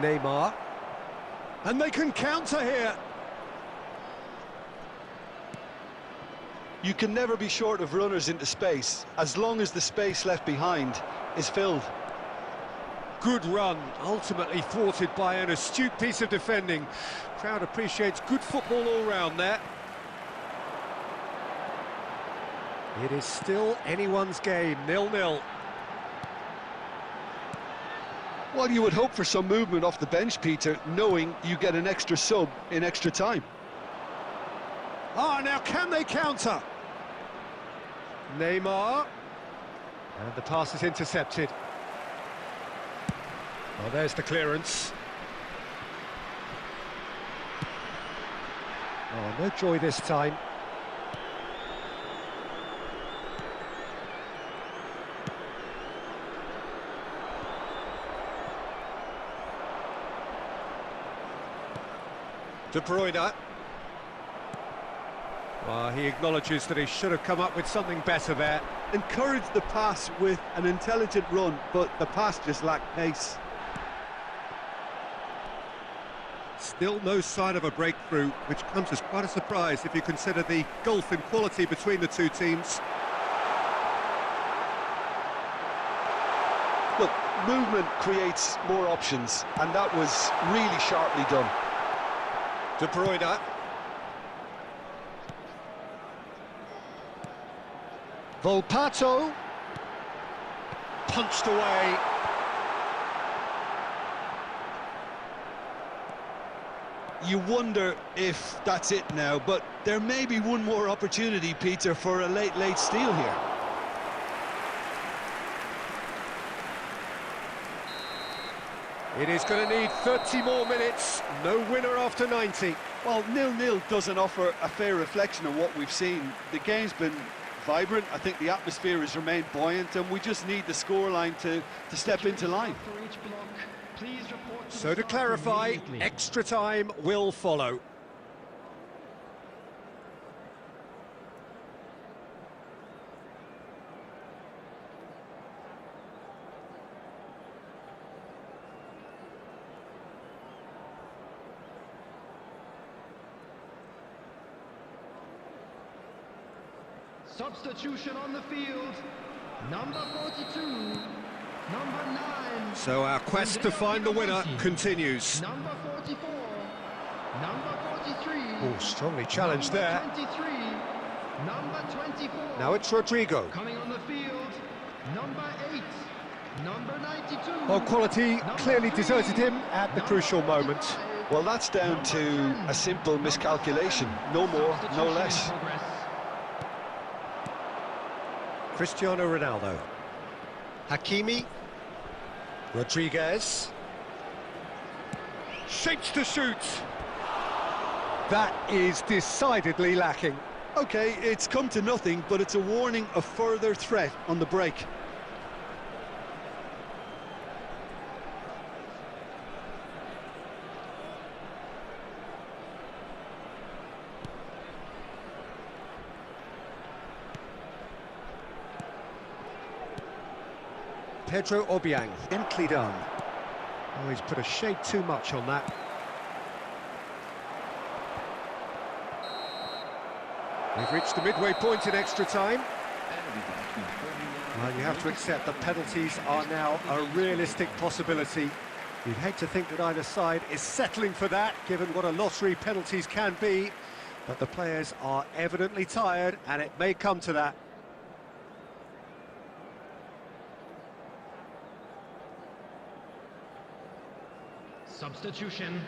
Neymar. And they can counter here. You can never be short of runners into space, as long as the space left behind is filled. Good run, ultimately thwarted by an astute piece of defending. Crowd appreciates good football all round there. It is still anyone's game, 0-0. Well, you would hope for some movement off the bench, Peter, knowing you get an extra sub in extra time. Ah, now can they counter? Neymar. And the pass is intercepted. Well, there's the clearance. Oh, no joy this time. De Bruyne. Well, he acknowledges that he should have come up with something better there. Encouraged the pass with an intelligent run, but the pass just lacked pace. Still no sign of a breakthrough, which comes as quite a surprise if you consider the gulf in quality between the two teams. Look, movement creates more options, and that was really sharply done. De Bruyne. Volpato. Punched away. You wonder if that's it now, but there may be one more opportunity, Peter, for a late steal here. It is going to need 30 more minutes. No winner after 90. Well, 0-0 doesn't offer a fair reflection of what we've seen. The game's been vibrant. I think the atmosphere has remained buoyant, and we just need the scoreline to step into line. So to clarify, extra time will follow. Substitution on the field. Number 42. Number 9. So our quest to find the winner continues. Number 44. Number 43. Oh, strongly challenged there. 23. Number 24. Now it's Rodrigo. Coming on the field. Number 8. Number 92. Well, quality clearly deserted him at the crucial moment. Well, that's down to a simple miscalculation. No more, no less. Cristiano Ronaldo. Hakimi. Rodriguez. Shapes to shoot. That is decidedly lacking. Okay, it's come to nothing, but it's a warning of further threat on the break. Pedro Obiang, gently done. Oh, he's put a shade too much on that. We've reached the midway point in extra time. Well, you have to accept that penalties are now a realistic possibility. You'd hate to think that either side is settling for that, given what a lottery penalties can be. But the players are evidently tired, and it may come to that. Substitution.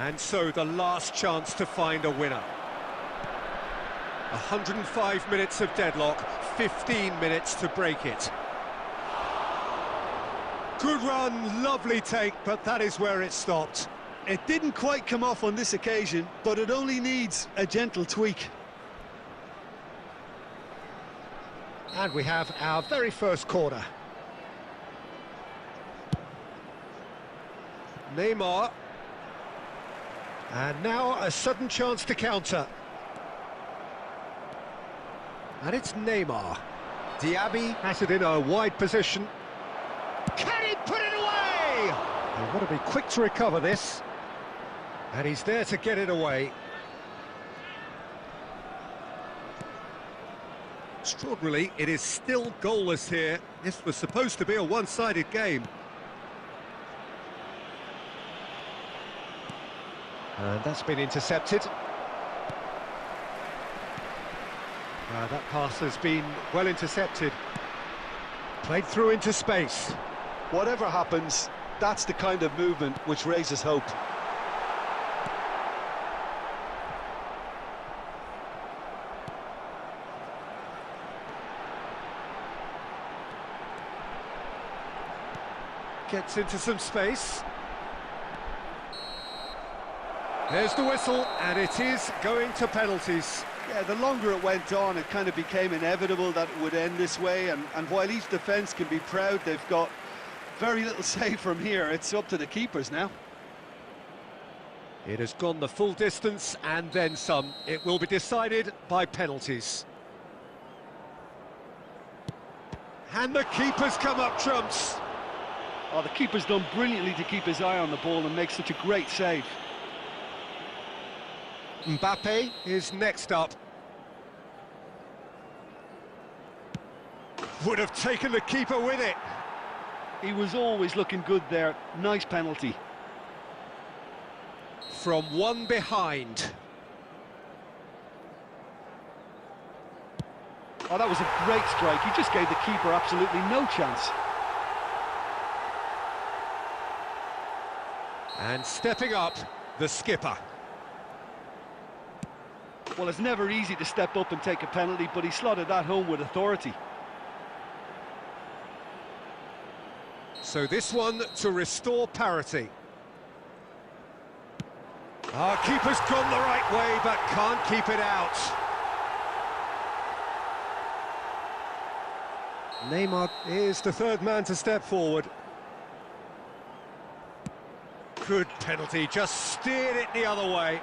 And so the last chance to find a winner. 105 minutes of deadlock, 15 minutes to break it. Good run, lovely take, but that is where it stopped. It didn't quite come off on this occasion, but it only needs a gentle tweak. And we have our very first corner. Neymar. And now a sudden chance to counter. And it's Neymar. Diaby has it in a wide position. Can he put it away? They've got to be quick to recover this. And he's there to get it away. Extraordinarily, it is still goalless here. This was supposed to be a one-sided game. And that's been intercepted. That pass has been well intercepted. Played through into space. Whatever happens, that's the kind of movement which raises hope. Gets into some space. There's the whistle, and it is going to penalties. Yeah, the longer it went on, it kind of became inevitable that it would end this way, and while each defence can be proud, they've got very little say from here. It's up to the keepers now. It has gone the full distance, and then some. It will be decided by penalties. And the keeper's come up trumps. Oh, the keeper's done brilliantly to keep his eye on the ball and make such a great save. Mbappe is next up. Would have taken the keeper with it. He was always looking good there. Nice penalty. From one behind. Oh, that was a great strike. He just gave the keeper absolutely no chance. And stepping up, the skipper. Well, it's never easy to step up and take a penalty, but he slotted that home with authority. So this one to restore parity. Our keeper's gone the right way, but can't keep it out. Neymar is the third man to step forward. Good penalty, just steered it the other way.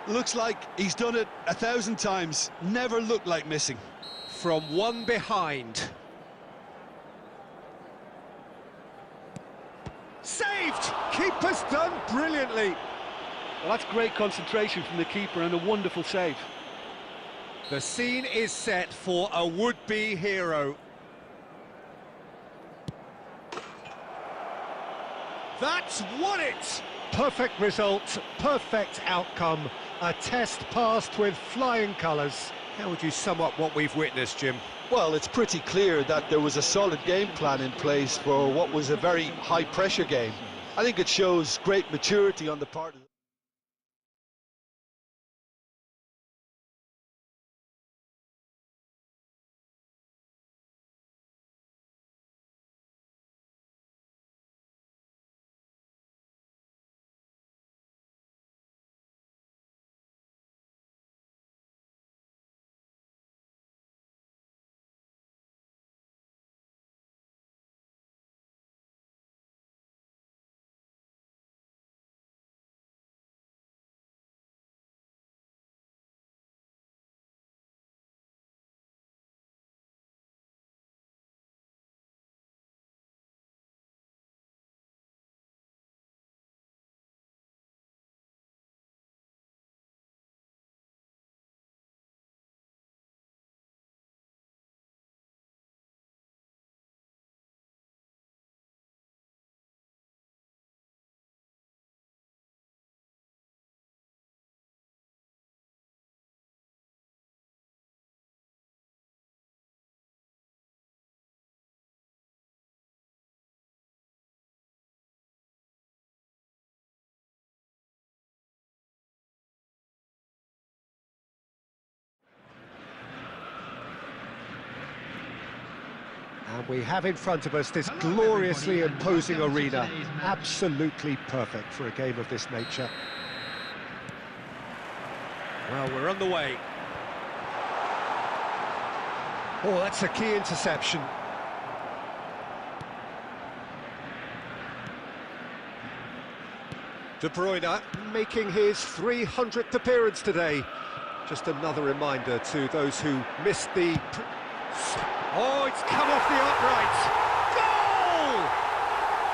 Looks like he's done it 1,000 times. Never looked like missing. From one behind. Saved! Keeper's done brilliantly. Well, that's great concentration from the keeper and a wonderful save. The scene is set for a would-be hero. That's won it! Perfect result, perfect outcome, a test passed with flying colours. How would you sum up what we've witnessed, Jim? Well, it's pretty clear that there was a solid game plan in place for what was a very high-pressure game. I think it shows great maturity on the part of And we have in front of us this gloriously imposing arena. Absolutely perfect for a game of this nature. Well, we're on the way. Oh, that's a key interception. De Bruyne making his 300th appearance today. Just another reminder to those who missed the... Oh, it's come off the upright. Goal!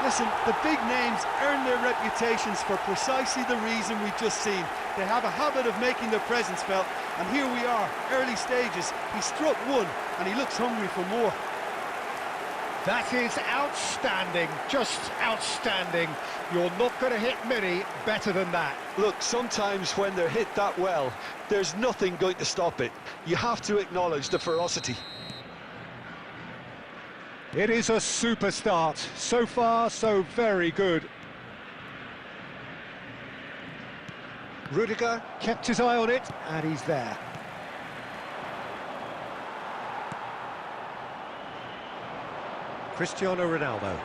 Listen, the big names earn their reputations for precisely the reason we've just seen. They have a habit of making their presence felt, and here we are, early stages. He struck one, and he looks hungry for more. That is outstanding, just outstanding. You're not going to hit many better than that. Look, sometimes when they're hit that well, there's nothing going to stop it. You have to acknowledge the ferocity. It is a super start. So far, so very good. Rudiger kept his eye on it, and he's there. Cristiano Ronaldo.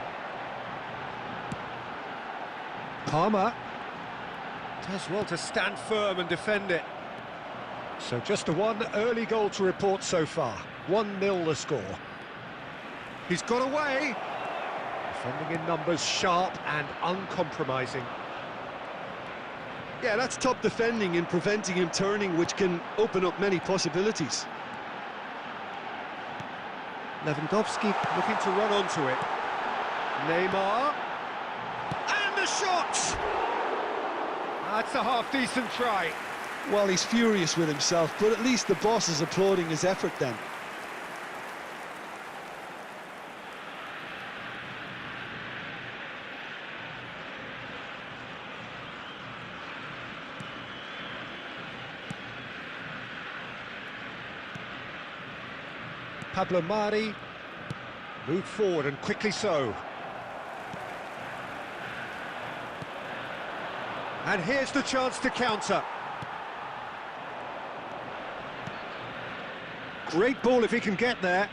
Palmer does well to stand firm and defend it. So just a one early goal to report so far. 1-0 the score. He's got away. Defending in numbers, sharp and uncompromising. Yeah, that's top defending in preventing him turning, which can open up many possibilities. Lewandowski looking to run onto it. Neymar. And the shot! That's a half-decent try. Well, he's furious with himself, but at least the boss is applauding his effort then. Pablo Mari moved forward, and quickly so. And here's the chance to counter. Great ball if he can get there.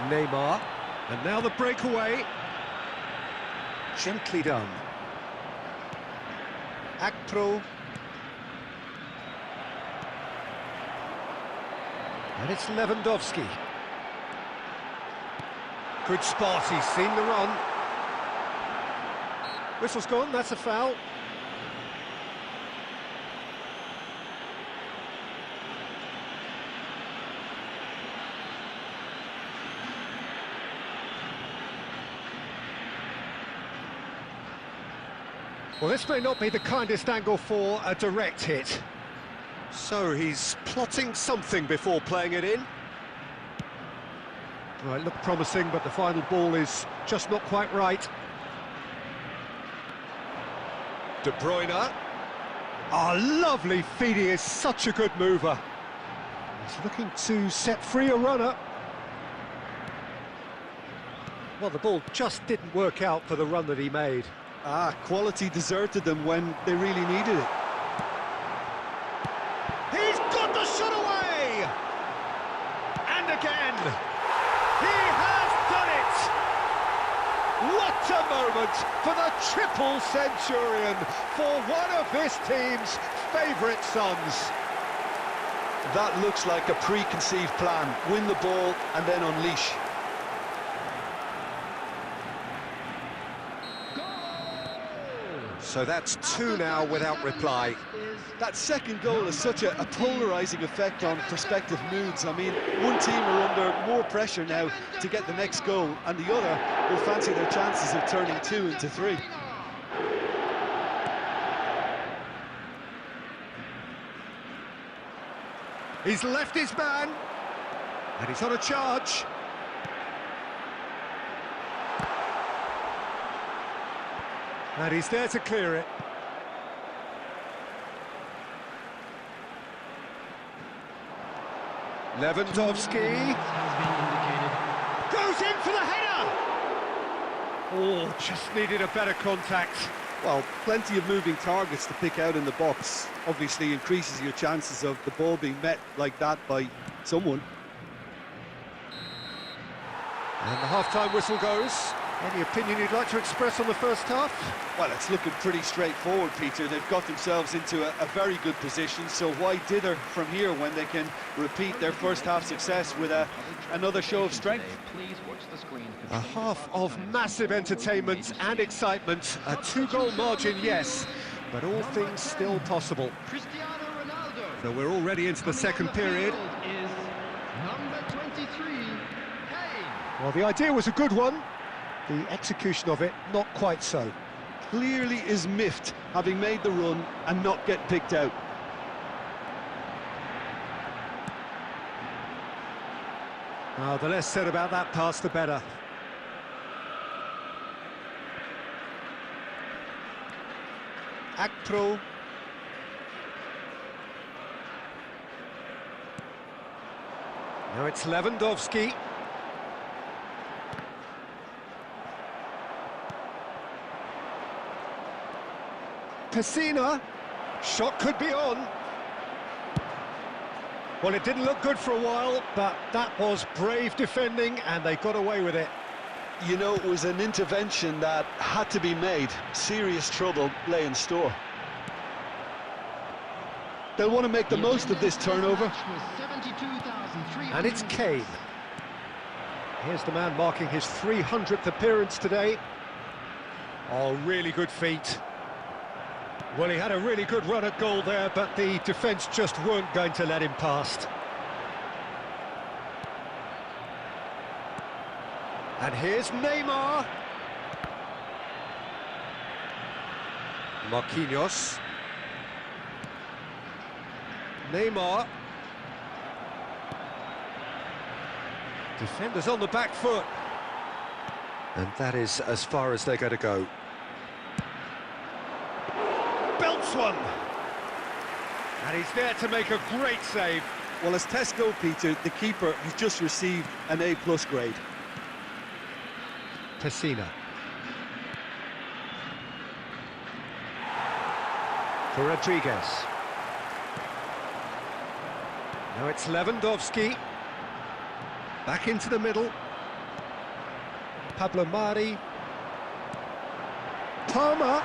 Neymar, and now the breakaway. Gently done. Agha. And it's Lewandowski. Good spot, he's seen the run. Whistle's gone, that's a foul. Well, this may not be the kindest angle for a direct hit. So he's plotting something before playing it in. Well, it looked promising, but the final ball is just not quite right. De Bruyne. Oh, lovely feed, he is such a good mover. He's looking to set free a runner. Well, the ball just didn't work out for the run that he made. Quality deserted them when they really needed it. He's got the shot away! And again, he has done it! What a moment for the triple centurion, for one of this team's favourite sons. That looks like a preconceived plan. Win the ball and then unleash. So that's two now without reply. That second goal has such a polarising effect on prospective moods. I mean, one team are under more pressure now to get the next goal, and the other will fancy their chances of turning 2 into 3. He's left his man, and he's on a charge. And he's there to clear it. Lewandowski goes in for the header. Oh, just needed a better contact. Well, plenty of moving targets to pick out in the box. Obviously increases your chances of the ball being met like that by someone. And the half-time whistle goes. Any opinion you'd like to express on the first half? Well, it's looking pretty straightforward, Peter. They've got themselves into a very good position, so why dither from here when they can repeat their first half success with another show of strength? A half of massive entertainment and excitement. A 2-goal margin, yes, but all things still possible. So we're already into the second period. Is number 23, Kane. Well, the idea was a good one. The execution of it, not quite so. Clearly is miffed, having made the run and not get picked out. The less said about that pass, the better. Agha. Now it's Lewandowski. Pessina. Shot could be on. Well, it didn't look good for a while, but that was brave defending, and they got away with it. You know, it was an intervention that had to be made. Serious trouble lay in store. They'll want to make the most of this turnover. And it's Kane. Here's the man marking his 300th appearance today. Oh, really good feet. Well, he had a really good run at goal there, but the defence just weren't going to let him past. And here's Neymar. Marquinhos. Neymar. Defenders on the back foot. And that is as far as they're going to go. Belts one. And he's there to make a great save. Well, as tests go, Peter, the keeper has just received an A+ grade. Pessina. For Rodriguez. Now it's Lewandowski. Back into the middle. Pablo Mari. Palmer.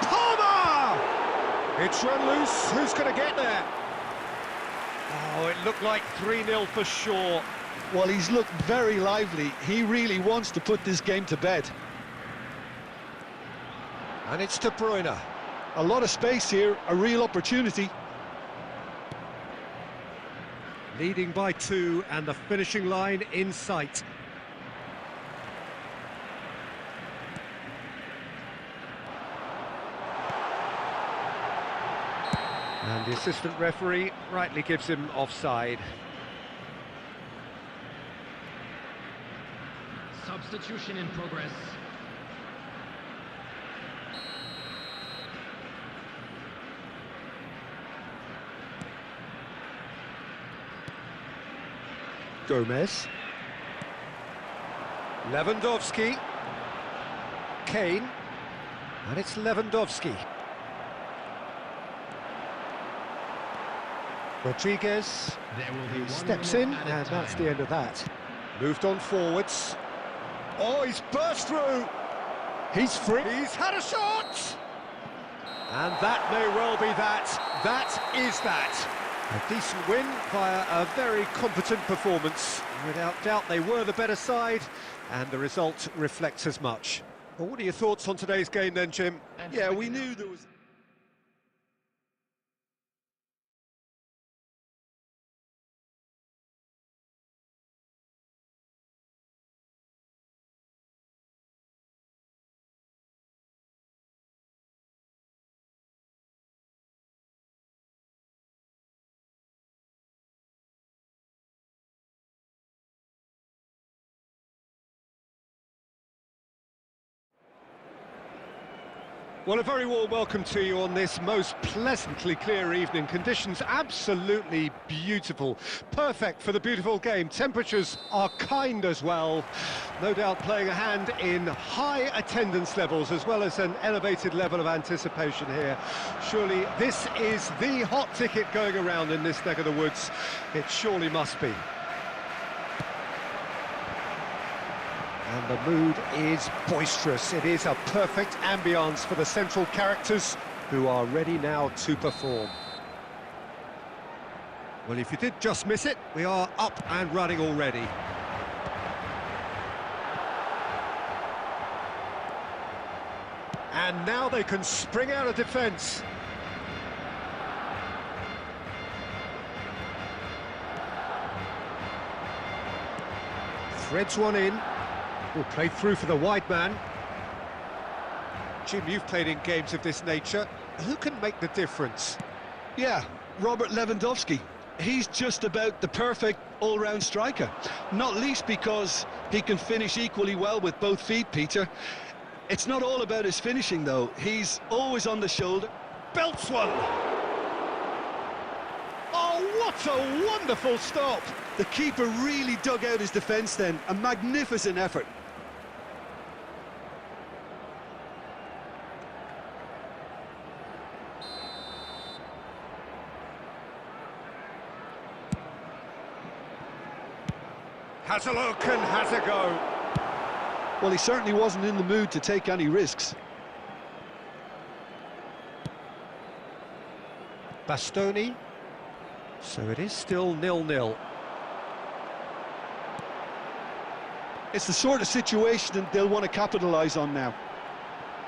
Palmer! It's run loose. Who's going to get there? Oh, it looked like 3-0 for sure. Well, he's looked very lively. He really wants to put this game to bed. And it's De Bruyne. A lot of space here, a real opportunity. Leading by 2 and the finishing line in sight. And the assistant referee rightly gives him offside. Substitution in progress. Gomez. Lewandowski. Kane. And it's Lewandowski. Rodriguez. He steps in, and that's the end of that. Moved on forwards. Oh, he's burst through. He's free. He's had a shot. And that may well be that. That is that. A decent win via a very competent performance. Without doubt, they were the better side, and the result reflects as much. Well, what are your thoughts on today's game then, Jim? Yeah, we knew there was... Well, a very warm welcome to you on this most pleasantly clear evening. Conditions absolutely beautiful. Perfect for the beautiful game. Temperatures are kind as well. No doubt playing a hand in high attendance levels as well as an elevated level of anticipation here. Surely this is the hot ticket going around in this neck of the woods. It surely must be. And the mood is boisterous. It is a perfect ambience for the central characters who are ready now to perform. Well, if you did just miss it, we are up and running already. And now they can spring out of defence. Threads one in. Will play through for the wide man. Jim, you've played in games of this nature. Who can make the difference? Yeah, Robert Lewandowski. He's just about the perfect all-round striker. Not least because he can finish equally well with both feet, Peter. It's not all about his finishing, though. He's always on the shoulder. Belts one! Oh, what a wonderful stop! The keeper really dug out his defence then. A magnificent effort. Has a look and has a go. Well, he certainly wasn't in the mood to take any risks. Bastoni. So it is still 0-0. It's the sort of situation that they'll want to capitalise on now.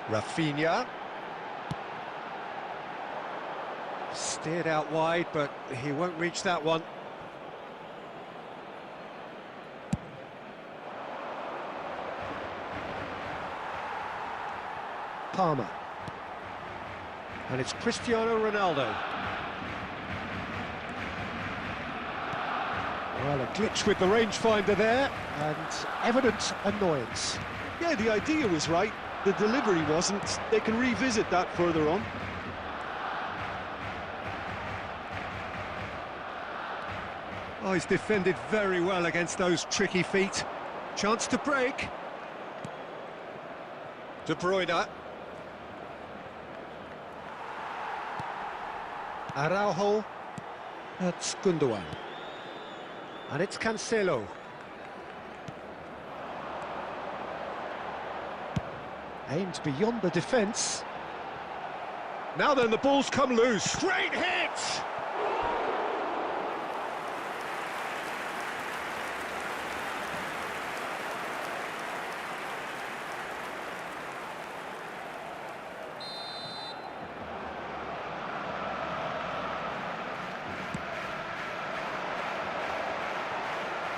Rafinha. Steered out wide, but he won't reach that one. Palmer. And it's Cristiano Ronaldo. Well, a glitch with the rangefinder there, and evident annoyance. Yeah, the idea was right, the delivery wasn't. They can revisit that further on. Oh, he's defended very well against those tricky feet. Chance to break. De Bruyne. Araujo. That's Gundogan. And it's Cancelo. Aimed beyond the defence. Now then, the ball's come loose. Great hit!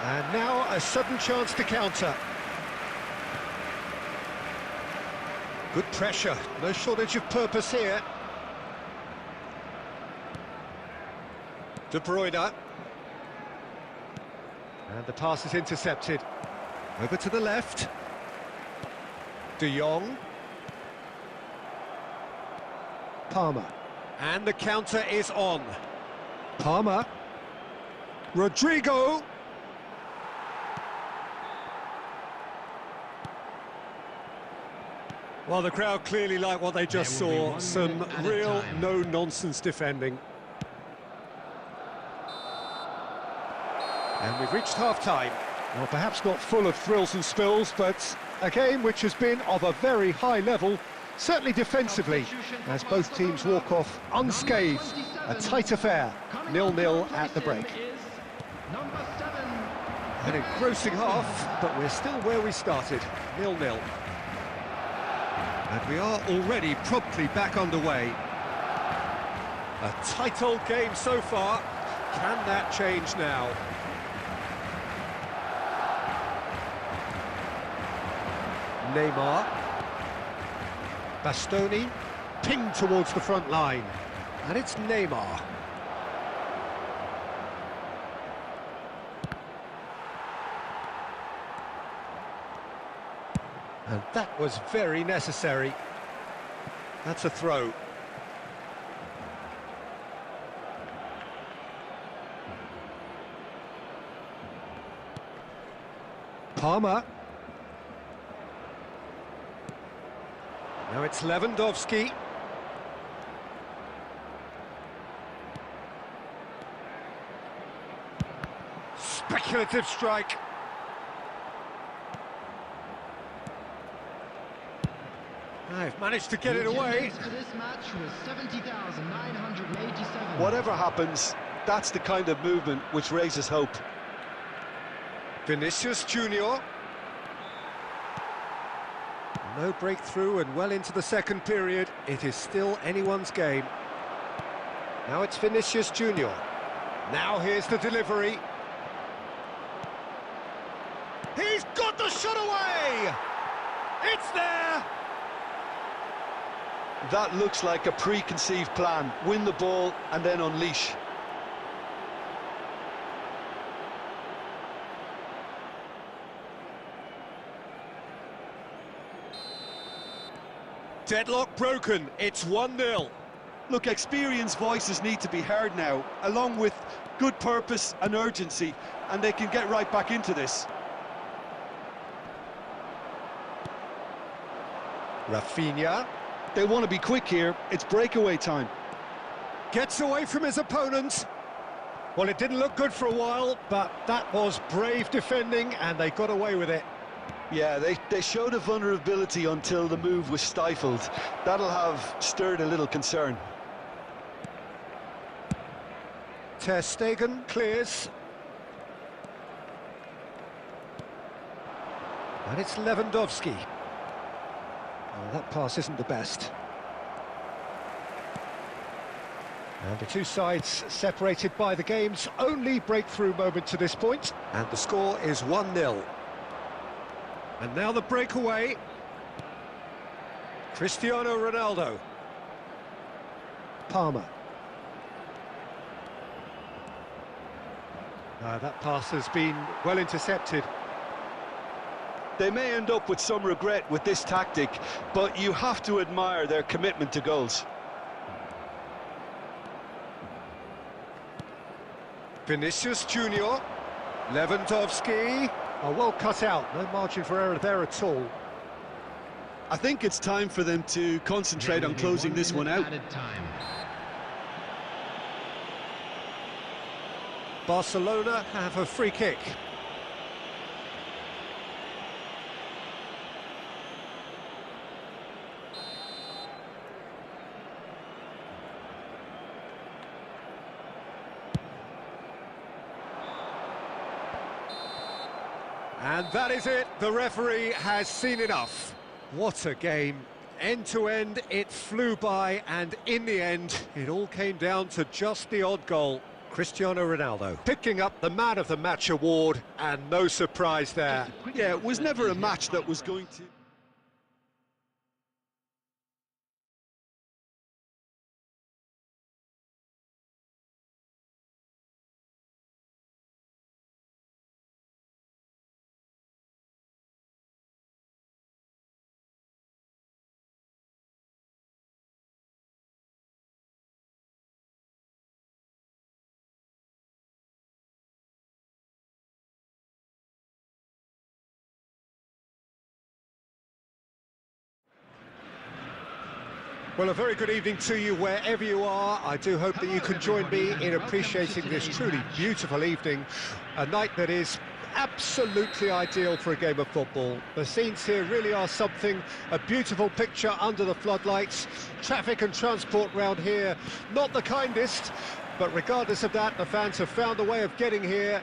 And now a sudden chance to counter. Good pressure, no shortage of purpose here. De Bruyne. And the pass is intercepted. Over to the left. De Jong. Palmer. And the counter is on. Palmer. Rodrigo. Well, the crowd clearly like what they just saw. Some real no-nonsense defending. And we've reached half-time. Well, perhaps not full of thrills and spills, but a game which has been of a very high level, certainly defensively, as both teams walk off unscathed. A tight affair, 0-0 at the break. An engrossing half, but we're still where we started, 0-0. And we are already promptly back underway. A tight old game so far. Can that change now? Neymar. Bastoni. Pinged towards the front line. And it's Neymar. And that was very necessary. That's a throw. Palmer. Now it's Lewandowski. Speculative strike. They've managed to get it away. For this match was 70,987. Whatever happens, that's the kind of movement which raises hope. Vinicius Junior. No breakthrough and well into the second period. It is still anyone's game. Now it's Vinicius Junior. Now here's the delivery. He's got the shot away! It's there! That looks like a preconceived plan. Win the ball and then unleash. Deadlock broken. It's 1-0. Look, experienced voices need to be heard now, along with good purpose and urgency, and they can get right back into this. Rafinha They want to be quick here. It's breakaway time. gets away from his opponent. Well, it didn't look good for a while, but that was brave defending, and they got away with it. Yeah, they showed a vulnerability until the move was stifled. That'll have stirred a little concern. Ter Stegen clears. And it's Lewandowski. Oh, that pass isn't the best. And the two sides separated by the game's only breakthrough moment to this point. And the score is 1-0. And now the breakaway. Cristiano Ronaldo. Palmer. That pass has been well intercepted. They may end up with some regret with this tactic, but you have to admire their commitment to goals. Vinicius Junior. Lewandowski. Oh, well cut out, no margin for error there at all. I think it's time for them to concentrate on closing this one out. Added time. Barcelona have a free kick. And that is it, the referee has seen enough. What a game. End to end, it flew by, and in the end, it all came down to just the odd goal. Cristiano Ronaldo picking up the Man of the Match award, and no surprise there. Yeah, it was never a match that was going to... Well, a very good evening to you wherever you are. I do hope that you can join me in appreciating this truly beautiful evening, a night that is absolutely ideal for a game of football. The scenes here really are something, a beautiful picture under the floodlights. Traffic and transport round here, not the kindest, but regardless of that, the fans have found a way of getting here.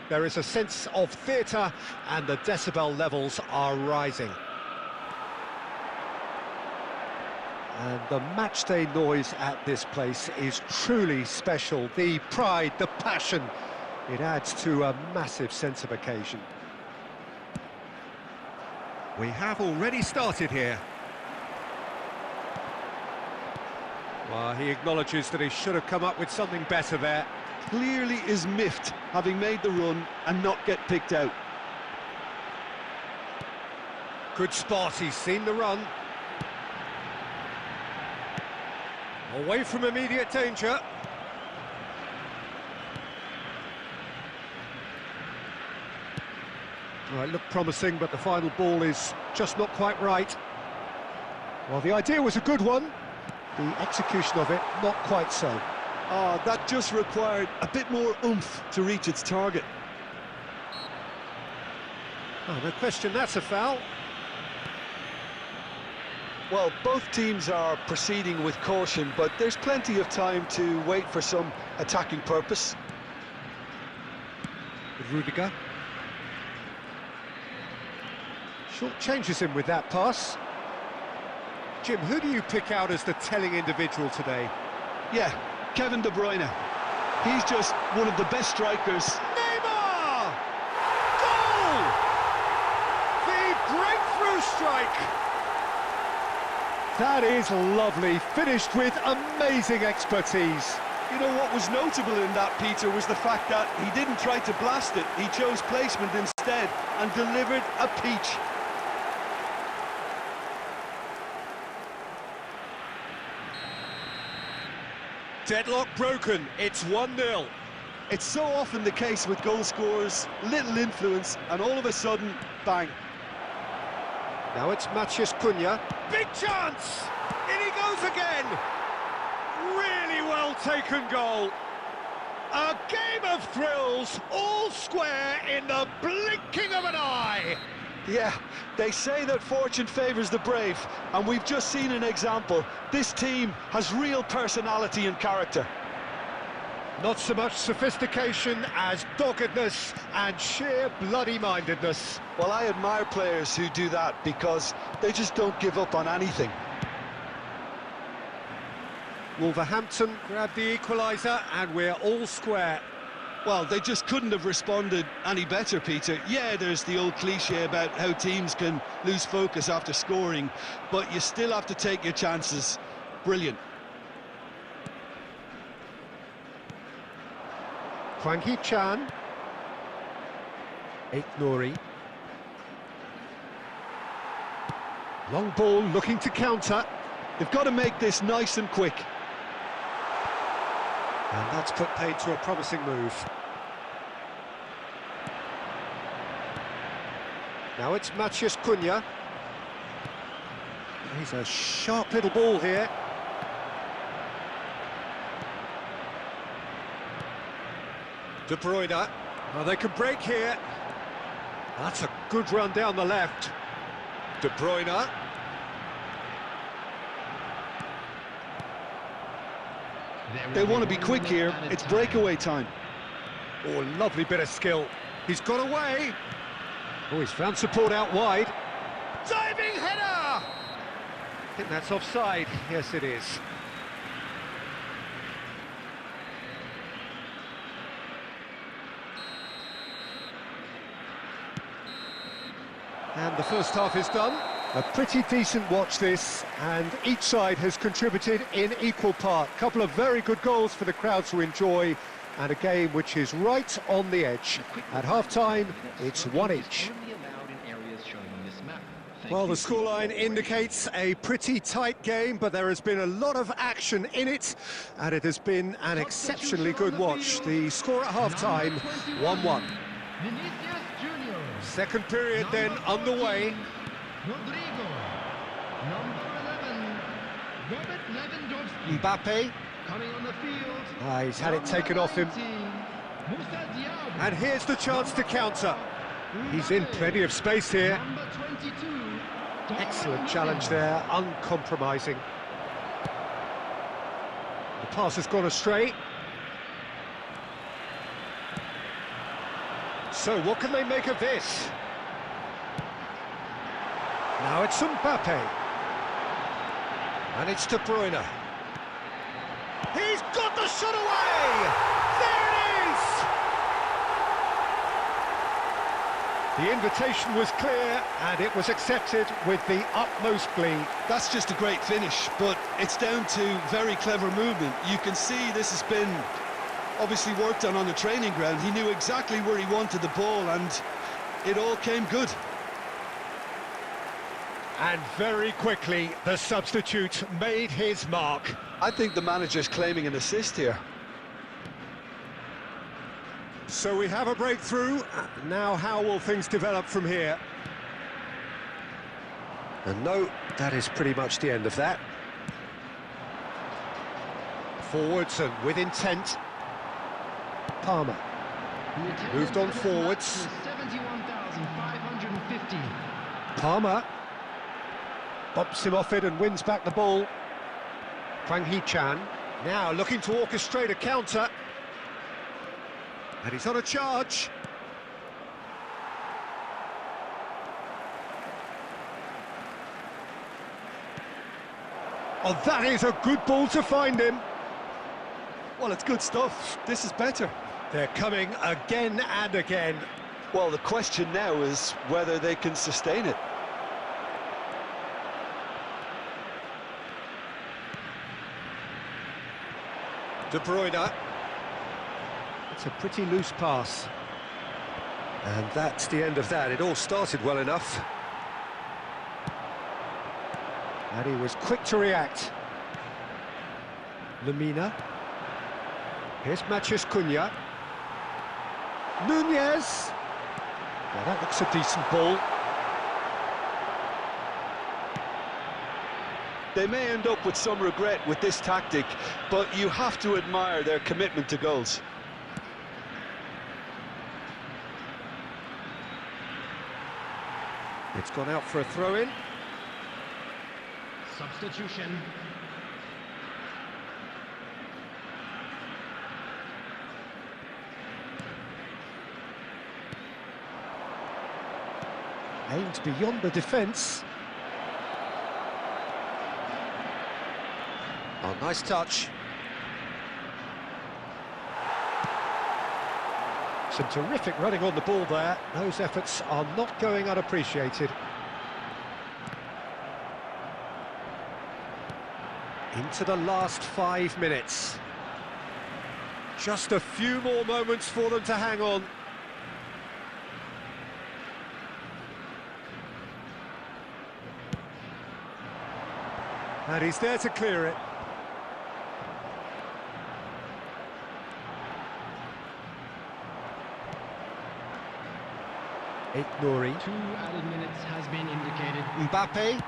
There is a sense of theatre, and the decibel levels are rising. And the matchday noise at this place is truly special. The pride, the passion, it adds to a massive sense of occasion. We have already started here. Well, he acknowledges that he should have come up with something better there. Clearly is miffed, having made the run and not get picked out. Good spot, he's seen the run. Away from immediate danger. Well, it looked promising, but the final ball is just not quite right. Well, the idea was a good one. The execution of it, not quite so. Oh, that just required a bit more oomph to reach its target. Oh, no question, that's a foul. Well, both teams are proceeding with caution, but there's plenty of time to wait for some attacking purpose. Rudiger. Short changes him with that pass. Jim, who do you pick out as the telling individual today? Yeah, Kevin De Bruyne. He's just one of the best strikers. Neymar! Goal! The breakthrough strike! That is lovely, finished with amazing expertise. You know what was notable in that, Peter, was the fact that he didn't try to blast it. He chose placement instead and delivered a peach. Deadlock broken, it's 1-0. It's so often the case with goal scorers, little influence, and all of a sudden, bang. Now it's Matheus Cunha. Big chance! In he goes again! Really well taken goal. A game of thrills, all square in the blinking of an eye. Yeah, they say that fortune favours the brave, and we've just seen an example. This team has real personality and character. Not so much sophistication as doggedness and sheer bloody-mindedness. Well, I admire players who do that because they just don't give up on anything. Wolverhampton grab the equaliser and we're all square. Well, they just couldn't have responded any better, Peter. Yeah, there's the old cliche about how teams can lose focus after scoring, but you still have to take your chances. Brilliant. Hwang Hee-chan. Nouri. Long ball looking to counter. They've got to make this nice and quick. And that's put paid to a promising move. Now it's Matheus Cunha. He's a sharp little ball here. De Bruyne. Oh, they can break here. That's a good run down the left. De Bruyne. They want to be quick here. It's breakaway time. Oh, lovely bit of skill. He's got away. Oh, he's found support out wide. Diving header! I think that's offside. Yes, it is. And the first half is done. A pretty decent watch this, and each side has contributed in equal part. Couple of very good goals for the crowd to enjoy, and a game which is right on the edge. At half-time, it's one each. Well, the scoreline indicates a pretty tight game, but there has been a lot of action in it, and it has been an exceptionally good watch. The score at half-time, 1-1. Second period then underway. Rodrigo, number 11, Robert Lewandowski. Mbappe. Coming on the field. He's had it taken off him. And here's the chance to counter. He's in plenty of space here. Number 22. Excellent challenge there, uncompromising. The pass has gone astray. So what can they make of this? Now it's Mbappe. And it's De Bruyne. He's got the shot away! There it is! The invitation was clear, and it was accepted with the utmost glee. That's just a great finish, but it's down to very clever movement. You can see this has been obviously worked on the training ground. He knew exactly where he wanted the ball, and it all came good. And very quickly, the substitute made his mark. I think the manager's claiming an assist here. So we have a breakthrough. Now how will things develop from here? And no, that is pretty much the end of that. Forwards and with intent. Palmer. Moved on forwards. 71,550. Palmer. Bumps him off it and wins back the ball. Kwang Hee-chan now looking to orchestrate a counter. And he's on a charge. Oh, that is a good ball to find him. Well, it's good stuff. This is better. They're coming again and again. Well, the question now is whether they can sustain it. De Bruyne. It's a pretty loose pass. And that's the end of that. It all started well enough. And he was quick to react. Lemina. Here's Matheus Cunha. Nunez. Well, that looks a decent ball. They may end up with some regret with this tactic, but you have to admire their commitment to goals. It's gone out for a throw-in. Substitution. Aimed beyond the defence. Oh, nice touch. Some terrific running on the ball there. Those efforts are not going unappreciated. Into the last 5 minutes. Just a few more moments for them to hang on. And he's there to clear it. Nouri. 2 added minutes has been indicated. Mbappe.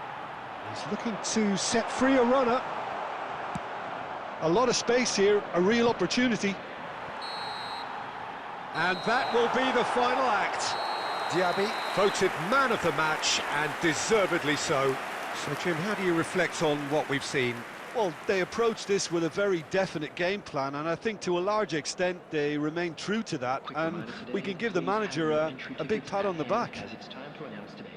He's looking to set free a runner. A lot of space here, a real opportunity. And that will be the final act. Diaby voted man of the match, and deservedly so. So, Jim, how do you reflect on what we've seen? Well, they approached this with a very definite game plan, and I think to a large extent they remain true to that, and we can give the manager a big pat on the back. As it's time to announce today's